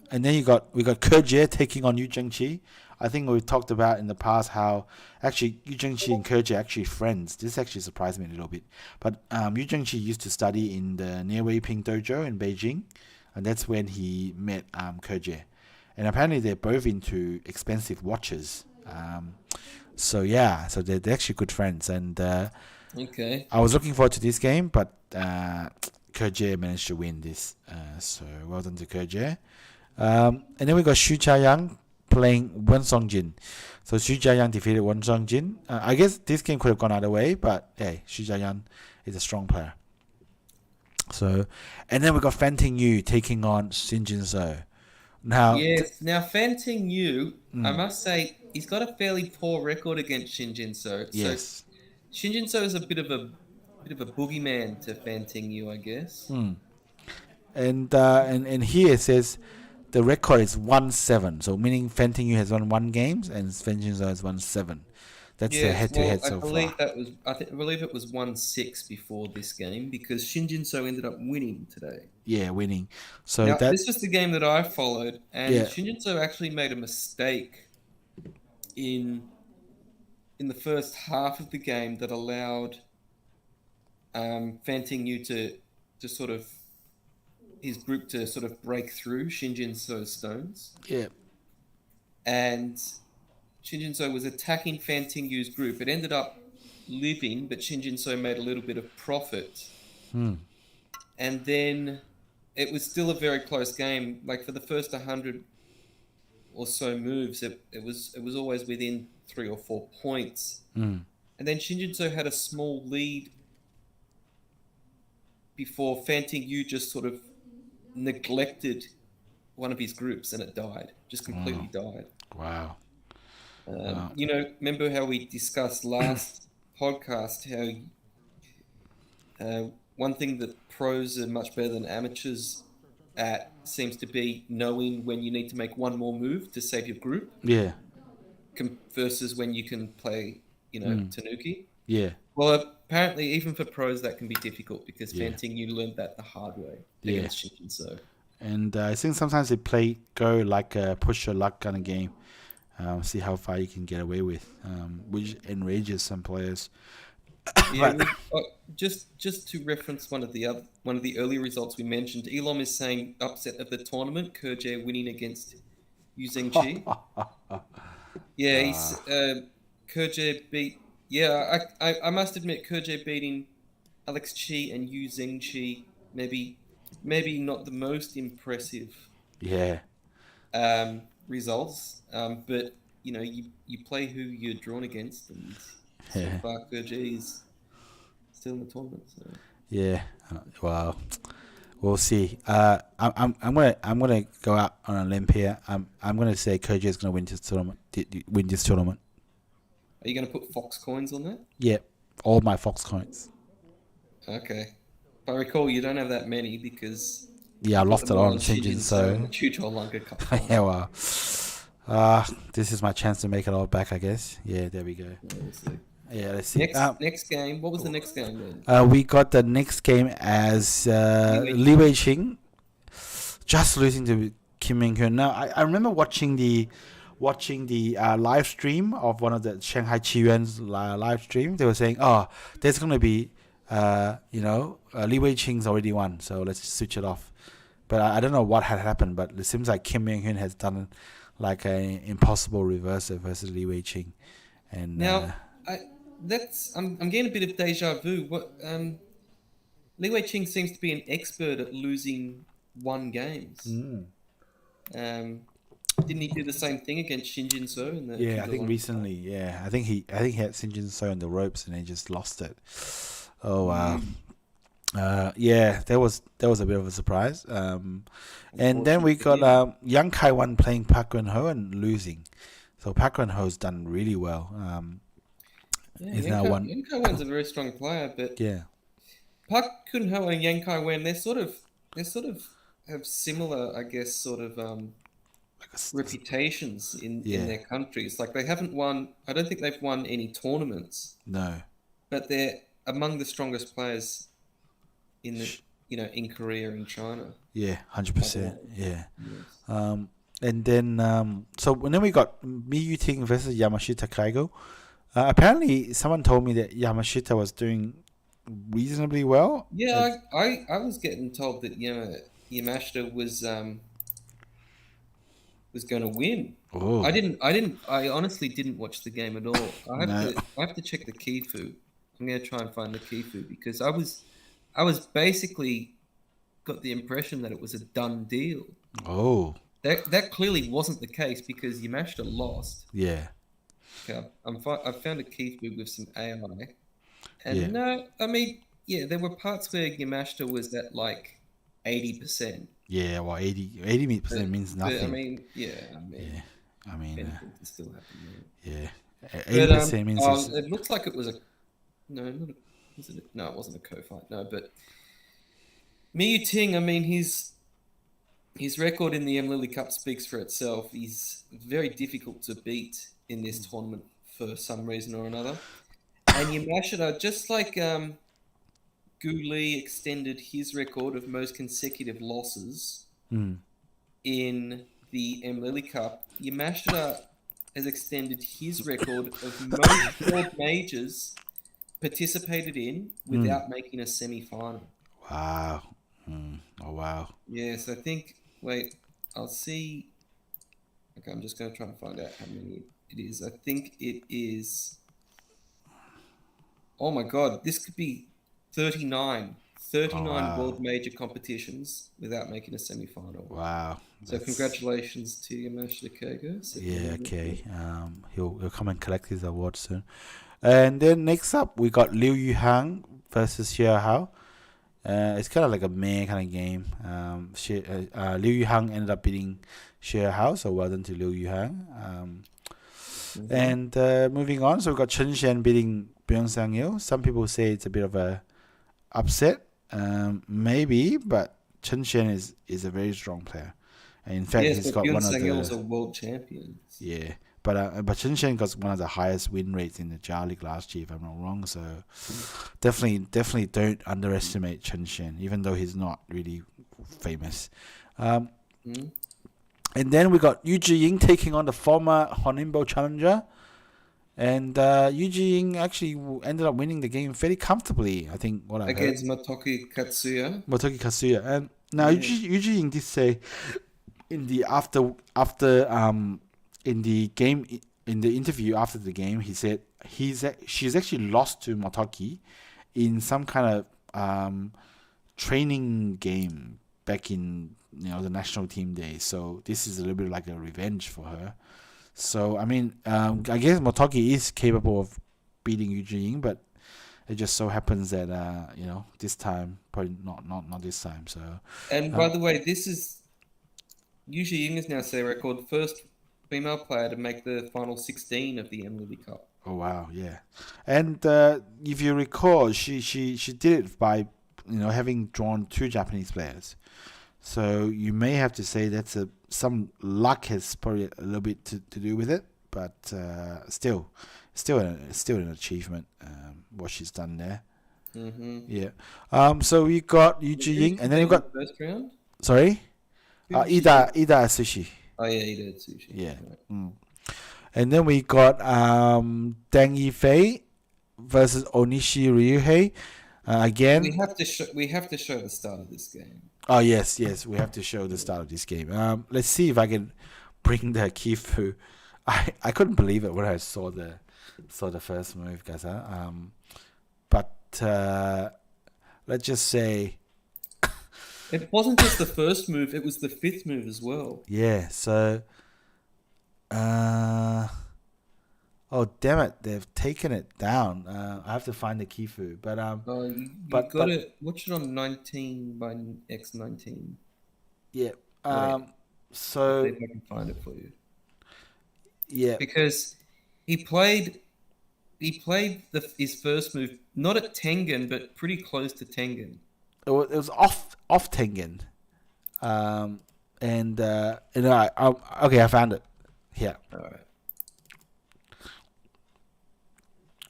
[SPEAKER 1] And then we got Kerji taking on Yu Zhengqi. I think we talked about in the past how actually Yu Zhengqi and Kerji are actually friends. This actually surprised me a little bit. But Yu Zhengqi used to study in the near Weiping Dojo in Beijing, and that's when he met Kerji. And apparently they're both into expensive watches. So they're actually good friends. And
[SPEAKER 2] okay,
[SPEAKER 1] I was looking forward to this game, but Kerji managed to win this. So well done to Kerji. And then we got Xu Jiayang playing Wen Songjin. So Xu Jiayang defeated Wen Songjin. I guess this game could have gone either way, but hey, Xu Jiayang is a strong player. So, and then we got Fan Tingyu taking on Shin Jin-so. Now,
[SPEAKER 2] now Fan Tingyu, I must say, he's got a fairly poor record against Shin Jin-so.
[SPEAKER 1] Yes.
[SPEAKER 2] So Shin Jin-so is a bit of a boogeyman to Fan Tingyu, I guess.
[SPEAKER 1] And here it says the record is 1-7. So meaning Fan Tingyu has won 1 game and Fan Jin-so has won 7. That's the
[SPEAKER 3] Yes, well,
[SPEAKER 1] head-to-head
[SPEAKER 3] I
[SPEAKER 1] so
[SPEAKER 3] believe
[SPEAKER 1] far.
[SPEAKER 3] that was I believe it was 1-6 before this game because Shinjinso ended up winning today.
[SPEAKER 1] Yeah, winning. So
[SPEAKER 3] Now,
[SPEAKER 1] that
[SPEAKER 3] this was the game that I followed, and
[SPEAKER 1] yeah.
[SPEAKER 3] Shinjinso actually made a mistake in the first half of the game that allowed Fanting Yu to sort of his group to sort of break through Shinjinso's stones,
[SPEAKER 1] Yeah.
[SPEAKER 3] and Shinjinso was attacking Fanting Yu's group. It ended up living, but Shinjinso made a little bit of profit, and then it was still a very close game. Like for the first 100 or so moves, it was always within 3 or 4 points. And then Shinjinso had a small lead before Fanting Yu just sort of neglected one of his groups and it died, just completely died.
[SPEAKER 1] Wow.
[SPEAKER 3] Remember how we discussed last podcast how one thing that pros are much better than amateurs at seems to be knowing when you need to make one more move to save your group
[SPEAKER 1] Yeah.
[SPEAKER 3] versus when you can play, Tanuki.
[SPEAKER 1] Yeah.
[SPEAKER 3] Well, apparently, even for pros, that can be difficult because
[SPEAKER 1] Yeah.
[SPEAKER 3] Fanting, you learned that the hard way
[SPEAKER 1] Yeah.
[SPEAKER 3] against Shinjinso.
[SPEAKER 1] And I think sometimes they go like a push your luck kind of game. See how far you can get away with, which enrages some players.
[SPEAKER 3] Yeah,
[SPEAKER 1] But
[SPEAKER 3] just to reference one of the early results we mentioned, Elom is saying upset of the tournament, Kerje winning against Yu Zhengqi. Yeah, he's Kerje beat. Yeah, I must admit Kerje beating Alex Chi and Yu Zhengqi maybe not the most impressive
[SPEAKER 1] yeah,
[SPEAKER 3] results, but you play who you're drawn against, and so
[SPEAKER 1] yeah,
[SPEAKER 3] far Kerje is still in the tournament. So.
[SPEAKER 1] yeah. Wow. We'll see. I'm gonna go out on a limb here. I'm gonna say Koji is gonna win this tournament. Win this tournament.
[SPEAKER 3] Are you going to put Fox coins on that?
[SPEAKER 1] Yeah, all my Fox coins.
[SPEAKER 3] Okay. If I recall, you don't have that many because
[SPEAKER 1] Yeah, I
[SPEAKER 3] you put
[SPEAKER 1] lost
[SPEAKER 3] them
[SPEAKER 1] it
[SPEAKER 3] all
[SPEAKER 1] on
[SPEAKER 3] on
[SPEAKER 1] changing.
[SPEAKER 3] Shinjinso and the
[SPEAKER 1] So
[SPEAKER 3] Chucho Longer Cup.
[SPEAKER 1] yeah, well, this is my chance to make it all back, I guess. Yeah, there we go.
[SPEAKER 3] Yeah, we'll see.
[SPEAKER 1] Yeah, let's see.
[SPEAKER 3] Next game. What was the next game then?
[SPEAKER 1] We got the next game as Li Weiqi just losing to Kim Min Hyun. Now, I remember watching the live stream of one of the Shanghai Qiyuan's live stream. They were saying, "Oh, there's going to be, Li Weiqing's already won, so let's switch it off." But I don't know what had happened. But it seems like Kim Min Hyun has done like an impossible reversal versus Li Weiqing. And
[SPEAKER 3] now, I'm getting a bit of deja vu. What Li Weiqing seems to be an expert at losing one games. Didn't he do the same thing against Shinjinso in the?
[SPEAKER 1] yeah, I think recently. Yeah, I think he had Shinjinso on the ropes and he just lost it. Oh wow. Yeah, that was a bit of a surprise. And then we got Yang Kai-wan playing Park Eun-ho and losing. So Park Eun-ho's done really well. He's now won.
[SPEAKER 3] Yang Kai-wan's a very strong player, but
[SPEAKER 1] Yeah.
[SPEAKER 3] Park Eun-ho and Yang Kai-wan, they sort of have similar, I guess, sort of reputations in their countries. Like they haven't won. I don't think they've won any tournaments.
[SPEAKER 1] No.
[SPEAKER 3] But they're among the strongest players in the in Korea and China.
[SPEAKER 1] Yeah, 100%. Yeah.
[SPEAKER 3] Yes.
[SPEAKER 1] And then then we got Mi Yuting versus Yamashita Kaigo. Apparently, someone told me that Yamashita was doing reasonably well.
[SPEAKER 3] Yeah, I was getting told that Yamashita was going to win.
[SPEAKER 1] Oh.
[SPEAKER 3] I honestly didn't watch the game at all. I have to check the Kifu. I'm going to try and find the Kifu because I was basically got the impression that it was a done deal.
[SPEAKER 1] Oh.
[SPEAKER 3] That clearly wasn't the case because Yamashita lost.
[SPEAKER 1] Yeah.
[SPEAKER 3] Okay, I've found a Kifu with some AI. And no, I mean, yeah, there were parts where Yamashita was at like 80%.
[SPEAKER 1] Yeah, well, 80% means nothing.
[SPEAKER 3] But, I mean,
[SPEAKER 1] anything
[SPEAKER 3] can still happen.
[SPEAKER 1] Yeah, 80% means.
[SPEAKER 3] It looks like it was a no, it wasn't a co-fight. No, but Mi Yuting, I mean, his record in the MLily Cup speaks for itself. He's very difficult to beat in this tournament for some reason or another. And Yamashita, just like Guli extended his record of most consecutive losses in the MLily Cup, Yamashita has extended his record of most world majors participated in without making a semi-final.
[SPEAKER 1] Wow. Oh, wow.
[SPEAKER 3] Yes, I think. Wait, I'll see. Okay, I'm just going to try and find out how many it is. I think it is. Oh my God, this could be 39. 39
[SPEAKER 1] wow.
[SPEAKER 3] world major competitions without making a semi-final.
[SPEAKER 1] Wow.
[SPEAKER 3] So congratulations to Yamashita Kogo.
[SPEAKER 1] Yeah, okay. He'll come and collect his award soon. And then next up, we got Liu Yuhang versus Xie Hao. It's kind of like a meh kind of game. Liu Yuhang ended up beating Xie Hao, so well done to Liu Yuhang. And moving on, so we got Chen Xian beating Byung Sang Il. Some people say it's a bit of a upset, maybe, but Chen Xian is a very strong player. And in fact,
[SPEAKER 3] yes,
[SPEAKER 1] he's
[SPEAKER 3] but
[SPEAKER 1] got
[SPEAKER 3] Byung
[SPEAKER 1] one of
[SPEAKER 3] Sang Il
[SPEAKER 1] the
[SPEAKER 3] was a world champion.
[SPEAKER 1] yeah. But Chen Xian got one of the highest win rates in the JAR League last year, if I'm not wrong. So definitely don't underestimate Chen Xian, even though he's not really famous. And then we got Yu Zhiying taking on the former Honimbo challenger. And Yu Zhiying actually ended up winning the game very comfortably, I think. What I heard.
[SPEAKER 3] Against Motoki Katsuya.
[SPEAKER 1] And now Yu Zhiying did say in the in the game, in the interview after the game, he said she's actually lost to Motoki in some kind of training game back in the national team days. So this is a little bit like a revenge for her. So I mean, I guess Motoki is capable of beating Yu Zhiying, but it just so happens that this time probably not this time. So
[SPEAKER 3] and by the way, this is Yu Zhiying is now set record first female player to make the final 16 of the MLily Cup.
[SPEAKER 1] Oh wow, yeah. And if you recall, she did it by having drawn 2 Japanese players. So you may have to say that's some luck has probably a little bit to do with it, but still an achievement what she's done there. Yeah. So we got Yu Zhiying, and then we got
[SPEAKER 3] first round.
[SPEAKER 1] Sorry, Ida Sushi.
[SPEAKER 3] Oh yeah, Ida Sushi.
[SPEAKER 1] Yeah.
[SPEAKER 3] Right.
[SPEAKER 1] And then we got Deng Yifei versus Onishi Ryuhei. Again,
[SPEAKER 3] we have to show the start of this game.
[SPEAKER 1] Oh yes, we have to show the start of this game. Let's see if I can bring the Kifu. I couldn't believe it when I saw the first move, guys. But let's just say
[SPEAKER 3] it wasn't just the first move; it was the 5th move as well.
[SPEAKER 1] Yeah. So, oh damn it! They've taken it down. I have to find the Kifu, but
[SPEAKER 3] you got to watch it on 19 by X19.
[SPEAKER 1] Yeah.
[SPEAKER 3] So if I can find it for you.
[SPEAKER 1] Yeah.
[SPEAKER 3] Because he played his first move not at Tengen, but pretty close to Tengen.
[SPEAKER 1] It was off Tengen. Okay, I found it. Yeah.
[SPEAKER 3] All right.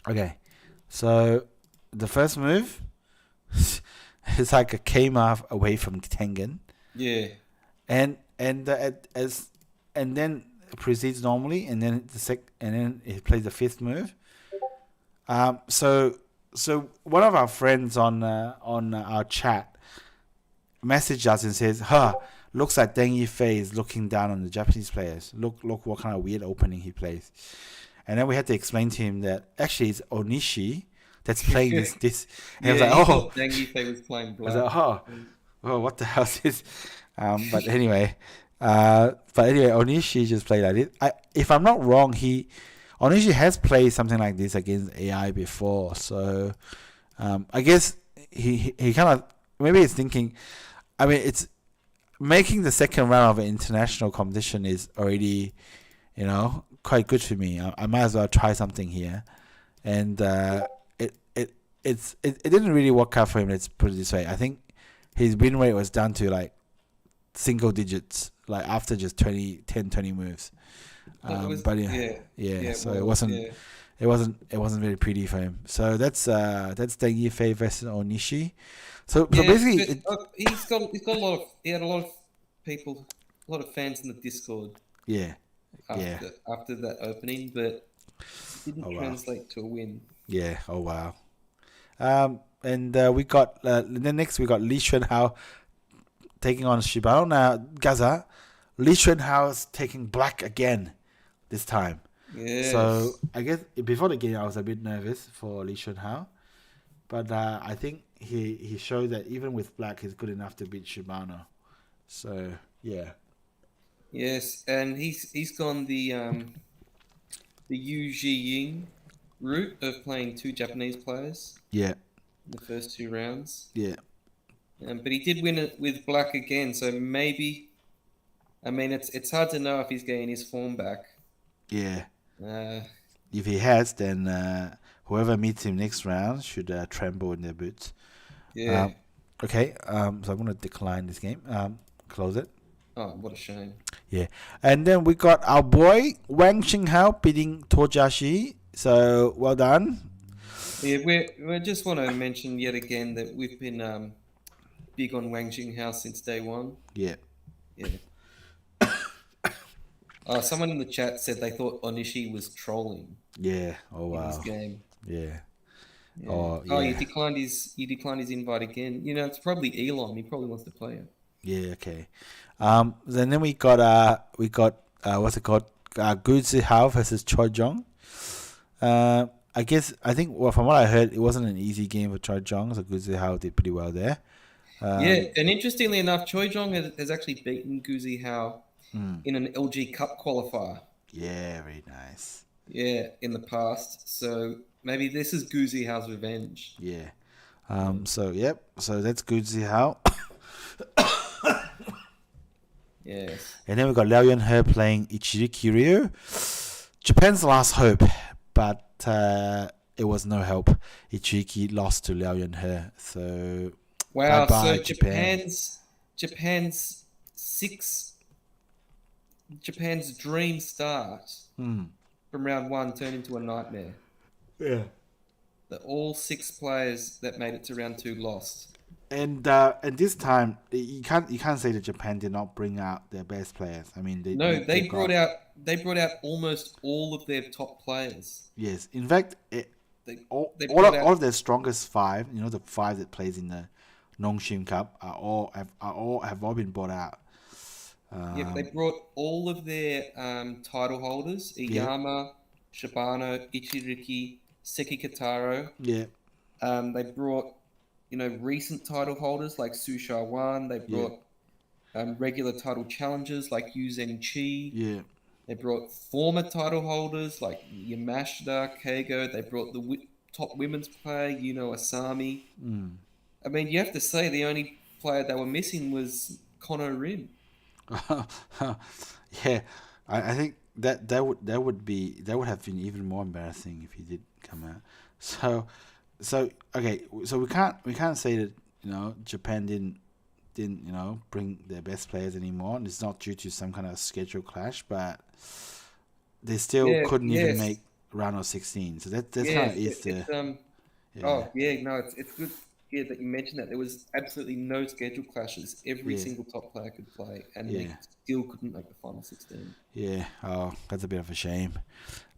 [SPEAKER 1] Okay, so the first move is like a Kmart away from Tengen.
[SPEAKER 3] Yeah.
[SPEAKER 1] And then it proceeds normally, and then it plays the 5th move. So one of our friends on our chat messaged us and says, looks like Deng Yifei is looking down on the Japanese players. Look what kind of weird opening he plays. And then we had to explain to him that actually it's Onishi that's playing this. And
[SPEAKER 3] yeah,
[SPEAKER 1] I was like, oh.
[SPEAKER 3] Deng Yifei was playing black.
[SPEAKER 1] I was like, oh, what the hell is this? But anyway, Onishi just played like this. If I'm not wrong, Onishi has played something like this against AI before. So I guess he kind of, maybe he's thinking, I mean, it's making the second round of an international competition is already, quite good for me. I might as well try something here, and it didn't really work out for him. Let's put it this way. I think his win rate was down to like single digits, like after just 20 moves. But yeah. So it wasn't very pretty for him. So that's Deng Yifei versus Onishi. So basically,
[SPEAKER 3] but, he had a lot of people, a lot of fans in the Discord
[SPEAKER 1] yeah.
[SPEAKER 3] after that opening, but it didn't
[SPEAKER 1] Oh, wow.
[SPEAKER 3] translate to a win.
[SPEAKER 1] Yeah. Oh wow. And we got then next we got Li Chunhao taking on Shibao. Now Gaza, Li Chunhao is taking black again this time.
[SPEAKER 3] Yes.
[SPEAKER 1] So I guess before the game I was a bit nervous for Li Chunhao, but I think he showed that even with black he's good enough to beat Shibano. So yeah.
[SPEAKER 3] Yes, and he's gone the Yu Ying route of playing 2 Japanese players
[SPEAKER 1] Yeah.
[SPEAKER 3] in the first 2 rounds.
[SPEAKER 1] Yeah.
[SPEAKER 3] But he did win it with black again, so maybe. I mean, it's hard to know if he's getting his form back.
[SPEAKER 1] Yeah.
[SPEAKER 3] Uh,
[SPEAKER 1] If he has, then whoever meets him next round should tremble in their boots.
[SPEAKER 3] yeah.
[SPEAKER 1] Okay. So I'm gonna decline this game. Close it.
[SPEAKER 3] Oh, what a shame.
[SPEAKER 1] Yeah. And then we got our boy Wang Xinghao beating Tojashi. So well done.
[SPEAKER 3] Yeah, we just want to mention yet again that we've been big on Wang Jinghouse since day one.
[SPEAKER 1] Yeah.
[SPEAKER 3] Yeah. Someone in the chat said they thought Onishi was trolling
[SPEAKER 1] Yeah. Oh
[SPEAKER 3] in this
[SPEAKER 1] wow.
[SPEAKER 3] game.
[SPEAKER 1] Yeah.
[SPEAKER 3] Yeah.
[SPEAKER 1] Oh,
[SPEAKER 3] You
[SPEAKER 1] yeah.
[SPEAKER 3] declined his invite again. You know, it's probably Elon. He probably wants to play it.
[SPEAKER 1] Yeah. Okay. Then we got what's it called? Gu Zihao versus Choi Jong. I think from what I heard, it wasn't an easy game for Choi Jong, so Gu Zihao did pretty well there.
[SPEAKER 3] Yeah, and interestingly enough, Choi Jong has actually beaten Gu Zihao in an LG Cup qualifier.
[SPEAKER 1] Yeah, very nice.
[SPEAKER 3] Yeah, in the past. So maybe this is Gu Zihao's revenge.
[SPEAKER 1] Yeah. So that's Gu Zihao.
[SPEAKER 3] Yes.
[SPEAKER 1] And then we got Liao Yunhe playing Ichiri Kiryu. Japan's last hope, but it was no help. Ichiki lost to Liao Yunhe. So
[SPEAKER 3] Wow,
[SPEAKER 1] bye-bye,
[SPEAKER 3] so
[SPEAKER 1] Japan.
[SPEAKER 3] Japan's dream start from round 1 turned into a nightmare.
[SPEAKER 1] Yeah.
[SPEAKER 3] That all 6 players that made it to round 2 lost.
[SPEAKER 1] And this time you can't say that Japan did not bring out their best players. I mean
[SPEAKER 3] they brought out almost all of their top players.
[SPEAKER 1] Yes, in fact, all of their strongest 5, the 5 that plays in the Nongshim Cup, have all been brought out.
[SPEAKER 3] They brought all of their title holders: Iyama, Shibano, Ichiriki, Seki Kataro.
[SPEAKER 1] Yeah.
[SPEAKER 3] They brought recent title holders like Su Wan. They brought regular title challengers like Yu Zhengqi.
[SPEAKER 1] Yeah.
[SPEAKER 3] They brought former title holders like Yamashita, Keigo. They brought the top women's player, Asami. I mean, you have to say the only player they were missing was Kono Rin.
[SPEAKER 1] Yeah, I think that would have been even more embarrassing if he did come out. So okay, so we can't say that Japan didn't bring their best players anymore, and it's not due to some kind of schedule clash, but they still couldn't even make round of 16. So that's kind of is the.
[SPEAKER 3] Oh yeah, no, it's good. Yeah, that you mentioned that there was absolutely no schedule clashes. Every single top player could play, and they still couldn't make the final 16.
[SPEAKER 1] Yeah, that's a bit of a shame,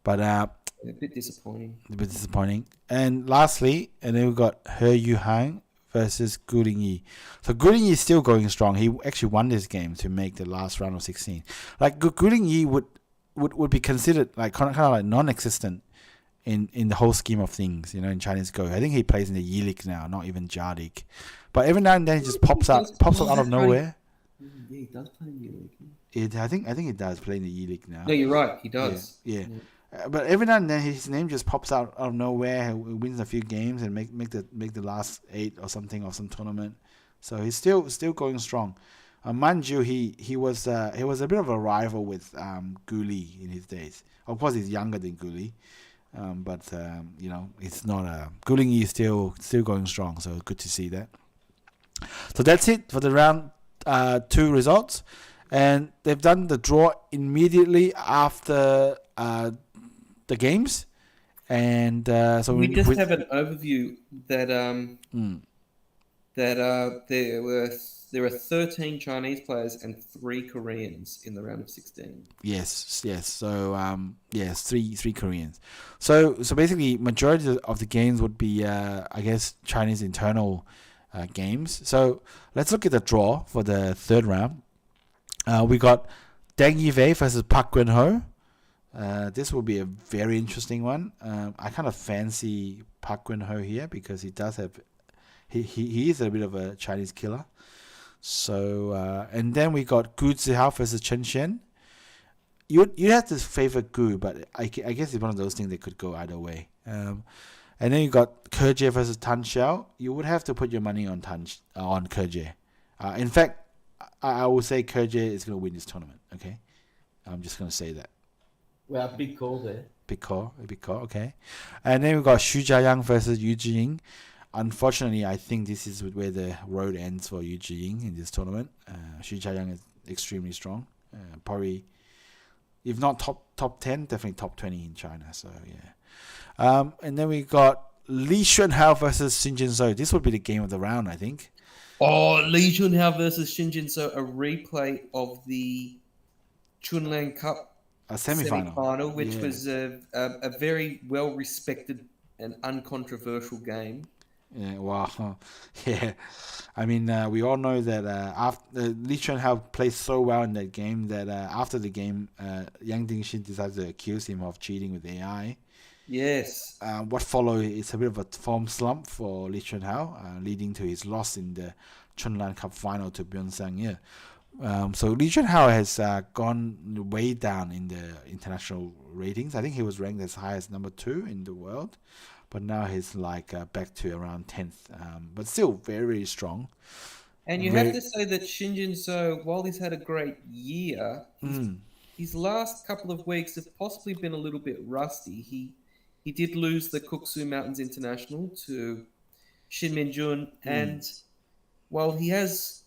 [SPEAKER 1] but
[SPEAKER 3] a bit disappointing.
[SPEAKER 1] And lastly, and then we got He Yuhang versus Gu Lingyi. So Gu Lingyi is still going strong. He actually won this game to make the last round of 16. Like Gu Lingyi would be considered like kind of like non-existent in the whole scheme of things, in Chinese Go. I think he plays in the Yi League now, not even Jia League. But every now and then he just pops up out of nowhere.
[SPEAKER 3] Yeah, he does play in the Yi League.
[SPEAKER 1] I think he does play in the Yi League now.
[SPEAKER 3] No, you're right. He does.
[SPEAKER 1] Yeah. But every now and then his name just pops out of nowhere. He wins a few games and make the last 8 or something of some tournament. So he's still going strong. Mind you, he was a bit of a rival with Gu Li in his days. Of course, he's younger than Gu Li. But it's not Gu Lingyi is still going strong, so good to see that. So that's it for the round 2 results. and they've done the draw immediately after the games, and so
[SPEAKER 3] We just have an overview that there are 13 Chinese players and 3 Koreans in the round of 16.
[SPEAKER 1] Yes. So yes, three Koreans. So basically, majority of the games would be I guess Chinese internal games. So let's look at the draw for the third round. We got Deng Yifei versus Park Geun-ho. This will be a very interesting one. I kind of fancy Park Geun-ho here because he does have he is a bit of a Chinese killer. So and then we got Gu Zihao versus Chen Xian. You have to favor Gu, but I guess it's one of those things that could go either way. And then you got Ke versus Tan Xiao. You would have to put your money on Ke. In fact, I would say Ke is going to win this tournament. Okay, I'm just going to say that.
[SPEAKER 4] Well, big call there.
[SPEAKER 1] Big call, okay. And then we got Xu Jiayang versus Yu Zhiying. Unfortunately, I think this is where the road ends for Yu Zhiying in this tournament. Xu Jiayang is extremely strong. Probably, if not top 10, definitely top 20 in China. So, yeah. And then we got Li Shunhao versus Xin Jinzhou. This would be the game of the round, I think.
[SPEAKER 3] Oh, Li Junhao versus Xin Jinzhou, a replay of the Chunlan Cup
[SPEAKER 1] A semi-final.
[SPEAKER 3] which was a very well-respected and uncontroversial game.
[SPEAKER 1] Yeah, wow. Yeah. I mean, we all know that after Li Chunhao played so well in that game that after the game, Yang Dingxin decided to accuse him of cheating with AI.
[SPEAKER 3] Yes.
[SPEAKER 1] What followed is a bit of a form slump for Li Chunhao, leading to his loss in the Chunlan Cup final to Byung Sang-ye. So Li Chunhao has gone way down in the international ratings. I think he was ranked as high as number 2 in the world, but now he's like back to around 10th. But still very strong.
[SPEAKER 3] And you have to say that Xin Jinzhou, while he's had a great year, his last couple of weeks have possibly been a little bit rusty. He did lose the Kuksu Mountains International to Shin Minjun, and while he has,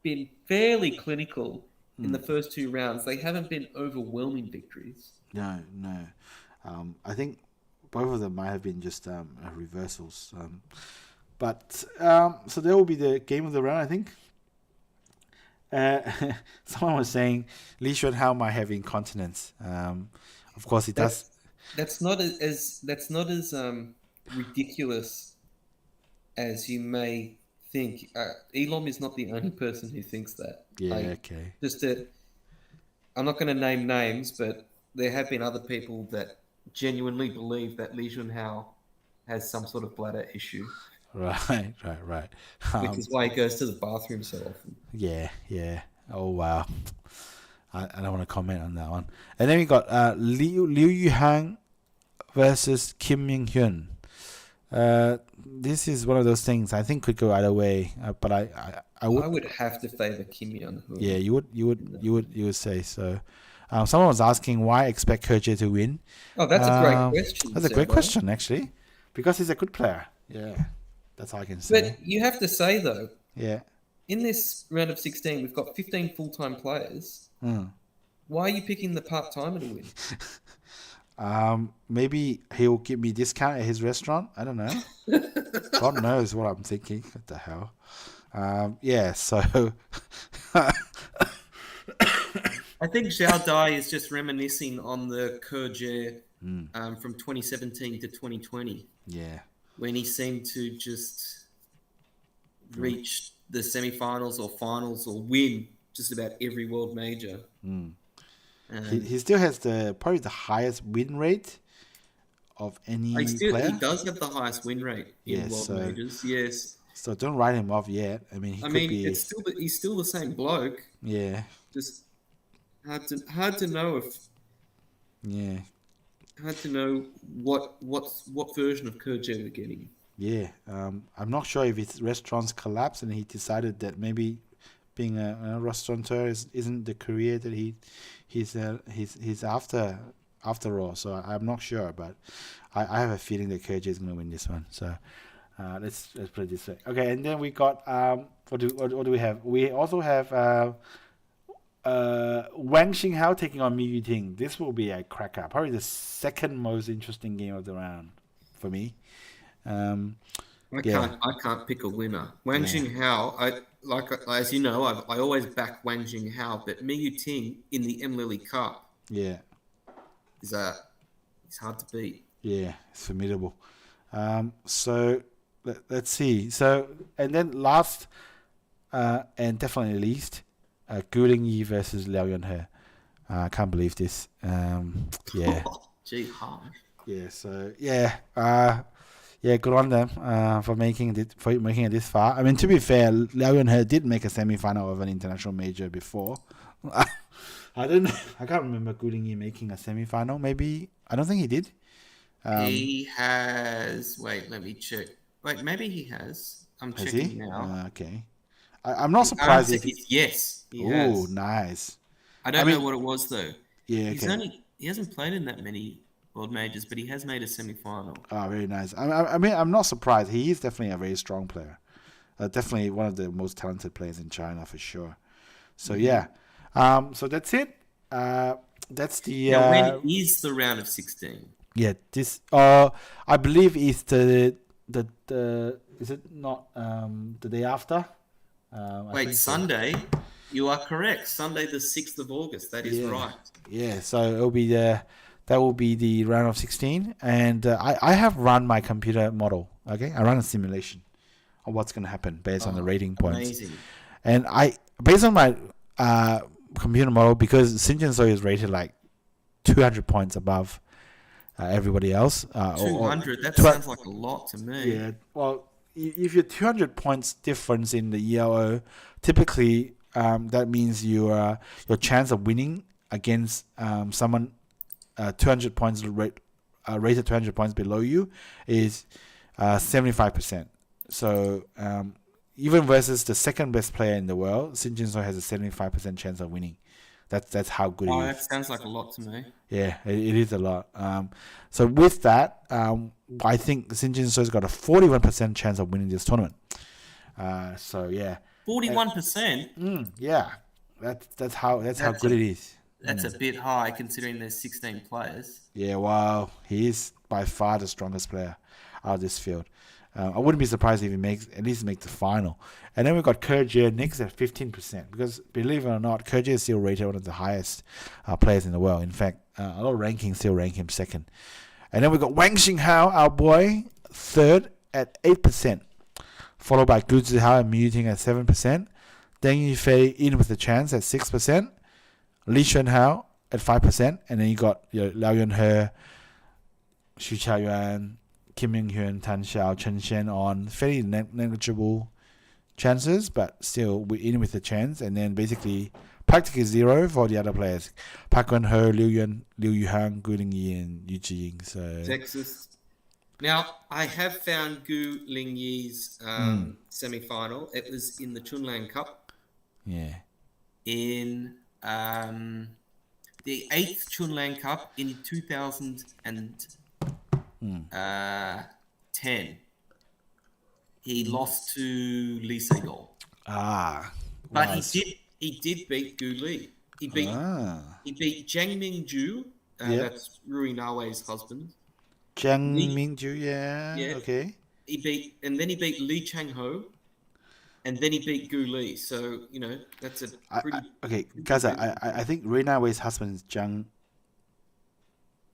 [SPEAKER 3] been fairly clinical in the first 2 rounds, they haven't been overwhelming victories.
[SPEAKER 1] No. I think both of them might have been just reversals. So there will be the game of the round, I think. Someone was saying Li Shunhao might have incontinence. Of course, he does.
[SPEAKER 3] That's not as ridiculous as you may think. Elon is not the only person who thinks that.
[SPEAKER 1] Yeah, okay.
[SPEAKER 3] I'm not going to name names, but there have been other people that genuinely believe that Li Junhao has some sort of bladder issue.
[SPEAKER 1] Right.
[SPEAKER 3] Which is why he goes to the bathroom so often.
[SPEAKER 1] Yeah. Oh, wow. I don't want to comment on that one. And then we got Liu Yuhang versus Kim Ming-hyun. This is one of those things I think could go either way, but I
[SPEAKER 3] would have to favor Kim Myung-hyun.
[SPEAKER 1] Yeah, you would say so. Someone was asking why expect Ke to win.
[SPEAKER 3] Oh, that's a great question.
[SPEAKER 1] That's a great question, actually, because he's a good player. Yeah, that's all I can say.
[SPEAKER 3] But you have to say though, in this round of 16, we've got 15 full-time players. Why are you picking the part-timer to win?
[SPEAKER 1] Maybe he'll give me discount at his restaurant. I don't know. God knows what I'm thinking. What the hell? So
[SPEAKER 2] I think Zhao Dai is just reminiscing on the Ke from 2017 to 2020.
[SPEAKER 1] Yeah.
[SPEAKER 2] When he seemed to just reach the semi-finals or finals or win just about every world major.
[SPEAKER 1] He still has probably the highest win rate of any player.
[SPEAKER 2] He does have the highest win rate in world majors. Yes.
[SPEAKER 1] So don't write him off yet. I mean,
[SPEAKER 2] he's still the same bloke.
[SPEAKER 1] Yeah.
[SPEAKER 2] Just hard to know if.
[SPEAKER 1] Yeah.
[SPEAKER 2] Hard to know what version of Ke we're getting.
[SPEAKER 1] Yeah. I'm not sure if his restaurants collapsed and he decided that maybe being a restaurateur isn't the career that he's after all. So I'm not sure, but I have a feeling that Ke is going to win this one. So let's put it this way. Okay, and then we got what do we have? We also have Wang Xinghao taking on Mi Yuting. This will be a cracker. Probably the second most interesting game of the round for me. Yeah.
[SPEAKER 2] I can't pick a winner. Wang
[SPEAKER 1] Yeah.
[SPEAKER 2] Xinghao, as you know, I always back Wang Xinghao, but Mi Yuting in the MLily Cup
[SPEAKER 1] Yeah.
[SPEAKER 2] is it's hard to beat.
[SPEAKER 1] Yeah. It's formidable. So let's see. So and then last and definitely least, Gu Lingyi versus Liao Yunhe. I can't believe this. Yeah.
[SPEAKER 2] Gee, harsh.
[SPEAKER 1] Yeah. So yeah. Yeah, good on them for making it this far. I mean, to be fair, Liao Yunhe did make a semi-final of an international major before. I don't know. I can't remember Gu Lingyi making a semi-final. Maybe I don't think he did.
[SPEAKER 2] He has. Wait, let me check. Wait, maybe he has. I'm
[SPEAKER 1] Has
[SPEAKER 2] checking
[SPEAKER 1] he?
[SPEAKER 2] now.
[SPEAKER 1] Okay. I'm not
[SPEAKER 2] The
[SPEAKER 1] surprised
[SPEAKER 2] answer
[SPEAKER 1] if.
[SPEAKER 2] is yes, he
[SPEAKER 1] Oh,
[SPEAKER 2] has.
[SPEAKER 1] nice.
[SPEAKER 2] I don't
[SPEAKER 1] I mean-
[SPEAKER 2] know what it was though.
[SPEAKER 1] Yeah. Okay.
[SPEAKER 2] He hasn't played in that many world majors, but he has made a semi-final.
[SPEAKER 1] Oh, very nice. I mean, I'm not surprised. He is definitely a very strong player. Definitely one of the most talented players in China for sure. So yeah. So that's it. That's the.
[SPEAKER 2] Now, when is the round of 16?
[SPEAKER 1] Yeah. This. I believe it's the. Is it not the day after? I
[SPEAKER 2] Wait,
[SPEAKER 1] think so.
[SPEAKER 2] Sunday? You are correct. Sunday, the 6th of August. That is
[SPEAKER 1] Yeah.
[SPEAKER 2] right.
[SPEAKER 1] Yeah, so it'll be that will be the round of 16, and I have run my computer model. Okay, I run a simulation of what's going to happen based on the rating points,
[SPEAKER 2] Amazing.
[SPEAKER 1] and based on my computer model, because Xin Jinsui is rated like 200 points above everybody else.
[SPEAKER 2] 200? That sounds like a lot to me.
[SPEAKER 1] Yeah, well, if you're 200 points difference in the ELO, typically that means your chance of winning against someone 200 points rated 200 points below you is 75%. So even versus the second best player in the world, Xin Jinsui has a 75% chance of winning. That's how good
[SPEAKER 2] Oh,
[SPEAKER 1] he
[SPEAKER 2] that
[SPEAKER 1] is.
[SPEAKER 2] sounds like a lot to me.
[SPEAKER 1] Yeah, it is a lot. So with that, I think Xin Jinsui's got a 41% chance of winning this tournament. So yeah,
[SPEAKER 2] 41%?
[SPEAKER 1] yeah, that's how good it is.
[SPEAKER 2] That's a bit high considering there's 16 players.
[SPEAKER 1] Yeah, wow, he is by far the strongest player out of this field. I wouldn't be surprised if he at least make the final. And then we've got Kerjie next at 15%, because believe it or not, Kerjie is still rated one of the highest players in the world. In fact, a lot of rankings still rank him second. And then we've got Wang Xinghao, our boy, third at 8%, followed by Gu Zihao and Mi Yuting at 7%. Deng Yifei in with a chance at 6%. Li Shenhao at 5%, and then you got Liao Yunhe, Xu Chaoyuan, Kim Minghyun, Tan Xiao, Chen Shen on fairly negligible chances, but still we're in with a chance. And then basically practically zero for the other players: Park Wen-ho, Liu Yuhang, Gu Lingyi, and Yu Jiying. So
[SPEAKER 2] Texas. Now, I have found Gu Lingyi's semi-final. It was in the Chunlang Cup
[SPEAKER 1] yeah,
[SPEAKER 2] in the 8th Chunlang Cup in 2010. He lost to Lee Segol. But
[SPEAKER 1] nice.
[SPEAKER 2] he did beat Gu Li. He beat Zhang Mingju.
[SPEAKER 1] Yep.
[SPEAKER 2] That's Rui Nawei's husband.
[SPEAKER 1] Jiang
[SPEAKER 2] Li-
[SPEAKER 1] Mingju, yeah, okay.
[SPEAKER 2] He beat Li Changho, and then he beat Gu Li. So that's a pretty.
[SPEAKER 1] Okay, guys, I think Reina Wei's husband is Jiang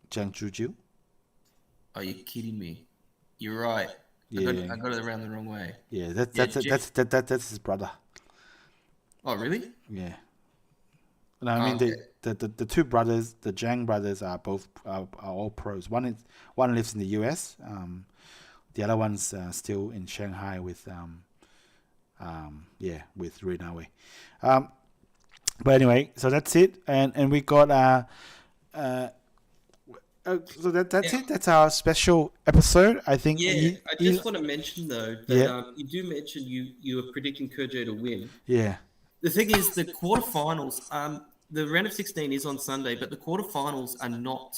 [SPEAKER 1] Zhujiu.
[SPEAKER 2] Are you kidding me? You're right.
[SPEAKER 1] Yeah.
[SPEAKER 2] I got it around the wrong way.
[SPEAKER 1] Yeah, that's his brother.
[SPEAKER 2] Oh, really?
[SPEAKER 1] Yeah. No, I mean the two brothers, the Zhang brothers, are both are all pros. One lives in the US. The other one's still in Shanghai with with Rui Nawi. But anyway, so that's it, and we got so that's it. That's our special episode. I think.
[SPEAKER 2] Yeah, I just want to mention though that you do mention you were predicting Kerjo to win.
[SPEAKER 1] Yeah.
[SPEAKER 2] The thing is, the quarterfinals. The round of 16 is on Sunday, but the quarterfinals are not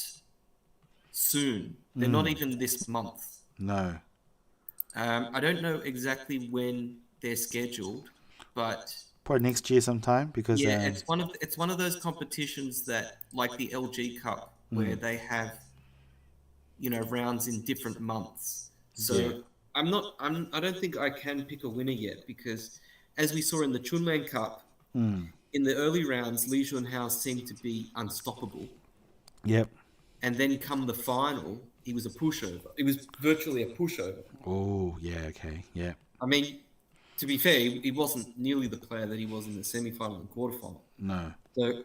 [SPEAKER 2] soon. They're not even this month.
[SPEAKER 1] No.
[SPEAKER 2] I don't know exactly when they're scheduled, but
[SPEAKER 1] Probably next year sometime because
[SPEAKER 2] Yeah, it's one of those competitions that, like the LG Cup, where they have, rounds in different months. So
[SPEAKER 1] Yeah.
[SPEAKER 2] I don't think I can pick a winner yet because, as we saw in the Chunlan Cup, in the early rounds, Li Junhao seemed to be unstoppable,
[SPEAKER 1] Yep.
[SPEAKER 2] and then come the final, he was a pushover. It was virtually a pushover.
[SPEAKER 1] Oh yeah. Okay. Yeah.
[SPEAKER 2] I mean, to be fair, he wasn't nearly the player that he was in the semi-final and quarterfinal.
[SPEAKER 1] No.
[SPEAKER 2] So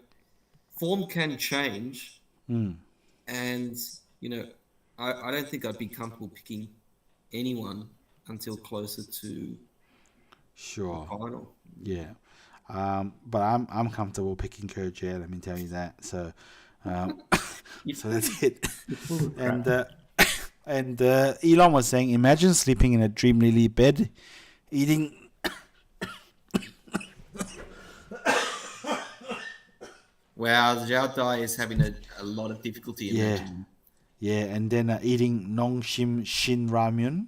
[SPEAKER 2] form can change,
[SPEAKER 1] Mm.
[SPEAKER 2] and I don't think I'd be comfortable picking anyone until closer to
[SPEAKER 1] Sure.
[SPEAKER 2] the final.
[SPEAKER 1] Yeah. But I'm comfortable picking Kerja. Let me tell you that. So, so that's it. And Elon was saying, imagine sleeping in a Dream Lily bed, eating.
[SPEAKER 2] Wow, Zhao Dai is having a lot of difficulty imagining.
[SPEAKER 1] Yeah, and then eating Nongshim Shin Ramyun,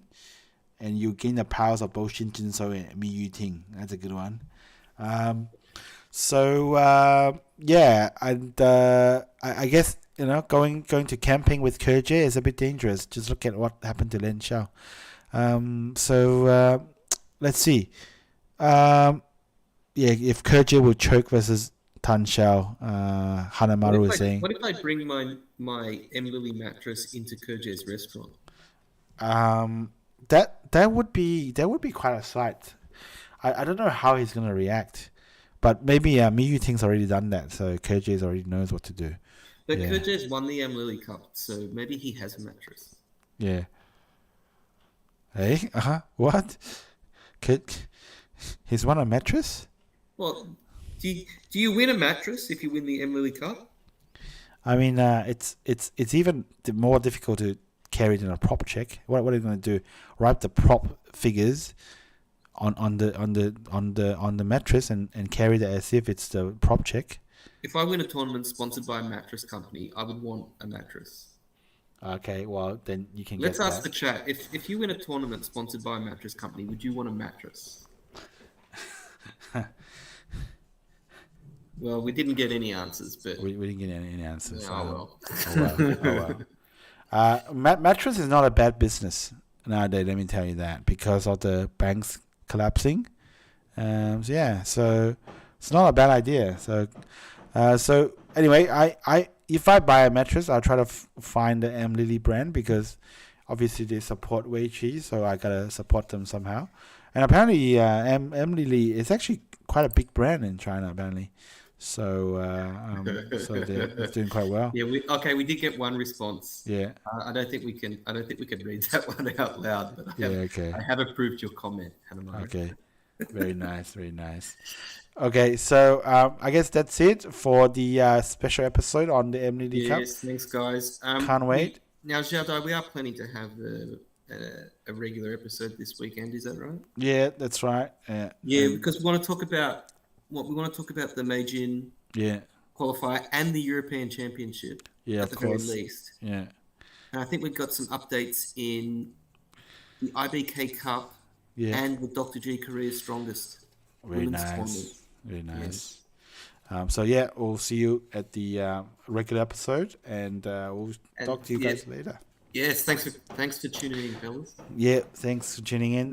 [SPEAKER 1] and you gain the powers of both Shin Jin So and Mi Yu Ting. That's a good one. Yeah, and I guess going to camping with Kerja is a bit dangerous. Just look at what happened to Len Xiao. Let's see. Yeah, if Kerja will choke versus Tan Xiao, Hanamaru is saying.
[SPEAKER 2] What if I bring my MLily mattress into Kerja's restaurant?
[SPEAKER 1] That would be quite a sight. I don't know how he's gonna react, but maybe Mi Yu Ting's already done that, so Kerja already knows what to do.
[SPEAKER 2] But
[SPEAKER 1] Yeah.
[SPEAKER 2] Kerja's won the MLily Cup, so maybe he has a mattress.
[SPEAKER 1] Yeah. Hey, what? He's won a mattress?
[SPEAKER 2] Well, do you win a mattress if you win the MLily Cup?
[SPEAKER 1] I mean, it's even more difficult to carry it in a prop check. What are you going to do? Write the prop figures on the mattress and carry that as if it's the prop check.
[SPEAKER 2] If I win a tournament sponsored by a mattress company, I would want a mattress.
[SPEAKER 1] Okay, well then you can.
[SPEAKER 2] Let's
[SPEAKER 1] get
[SPEAKER 2] ask
[SPEAKER 1] that.
[SPEAKER 2] the chat. If you win a tournament sponsored by a mattress company, would you want a mattress? Well, we didn't get any answers, but
[SPEAKER 1] We didn't get any answers.
[SPEAKER 2] oh
[SPEAKER 1] well. Mattress is not a bad business nowadays. Let me tell you that because of the banks collapsing. So it's not a bad idea. So anyway, I if I buy a mattress, I'll try to find the MLily brand because obviously they support Weiqi, so I gotta support them somehow. And apparently, MLily is actually quite a big brand in China. Apparently, so they're doing quite well.
[SPEAKER 2] Yeah, we did get one response.
[SPEAKER 1] Yeah.
[SPEAKER 2] I don't think we can read that one out loud, but I have approved your comment, Hannah.
[SPEAKER 1] Okay. Very nice, very nice. Okay, so I guess that's it for the special episode on the MLily Cup.
[SPEAKER 2] Yes, thanks, guys.
[SPEAKER 1] Can't wait.
[SPEAKER 2] Now, Xiaodai, we are planning to have a regular episode this weekend. Is that right?
[SPEAKER 1] Yeah, that's right.
[SPEAKER 2] Yeah, because we want to talk about the Meijin qualifier and the European Championship.
[SPEAKER 1] Yeah,
[SPEAKER 2] at
[SPEAKER 1] of
[SPEAKER 2] the
[SPEAKER 1] course.
[SPEAKER 2] very least.
[SPEAKER 1] Yeah.
[SPEAKER 2] And I think we've got some updates in the IBK Cup and the Dr. G Korea's Strongest.
[SPEAKER 1] Very
[SPEAKER 2] women's
[SPEAKER 1] nice.
[SPEAKER 2] tournament.
[SPEAKER 1] Very nice.
[SPEAKER 2] Yes.
[SPEAKER 1] So yeah, we'll see you at the regular episode, and we'll talk to you guys later.
[SPEAKER 2] Yes, thanks for tuning in, fellas.
[SPEAKER 1] Yeah, thanks for tuning in.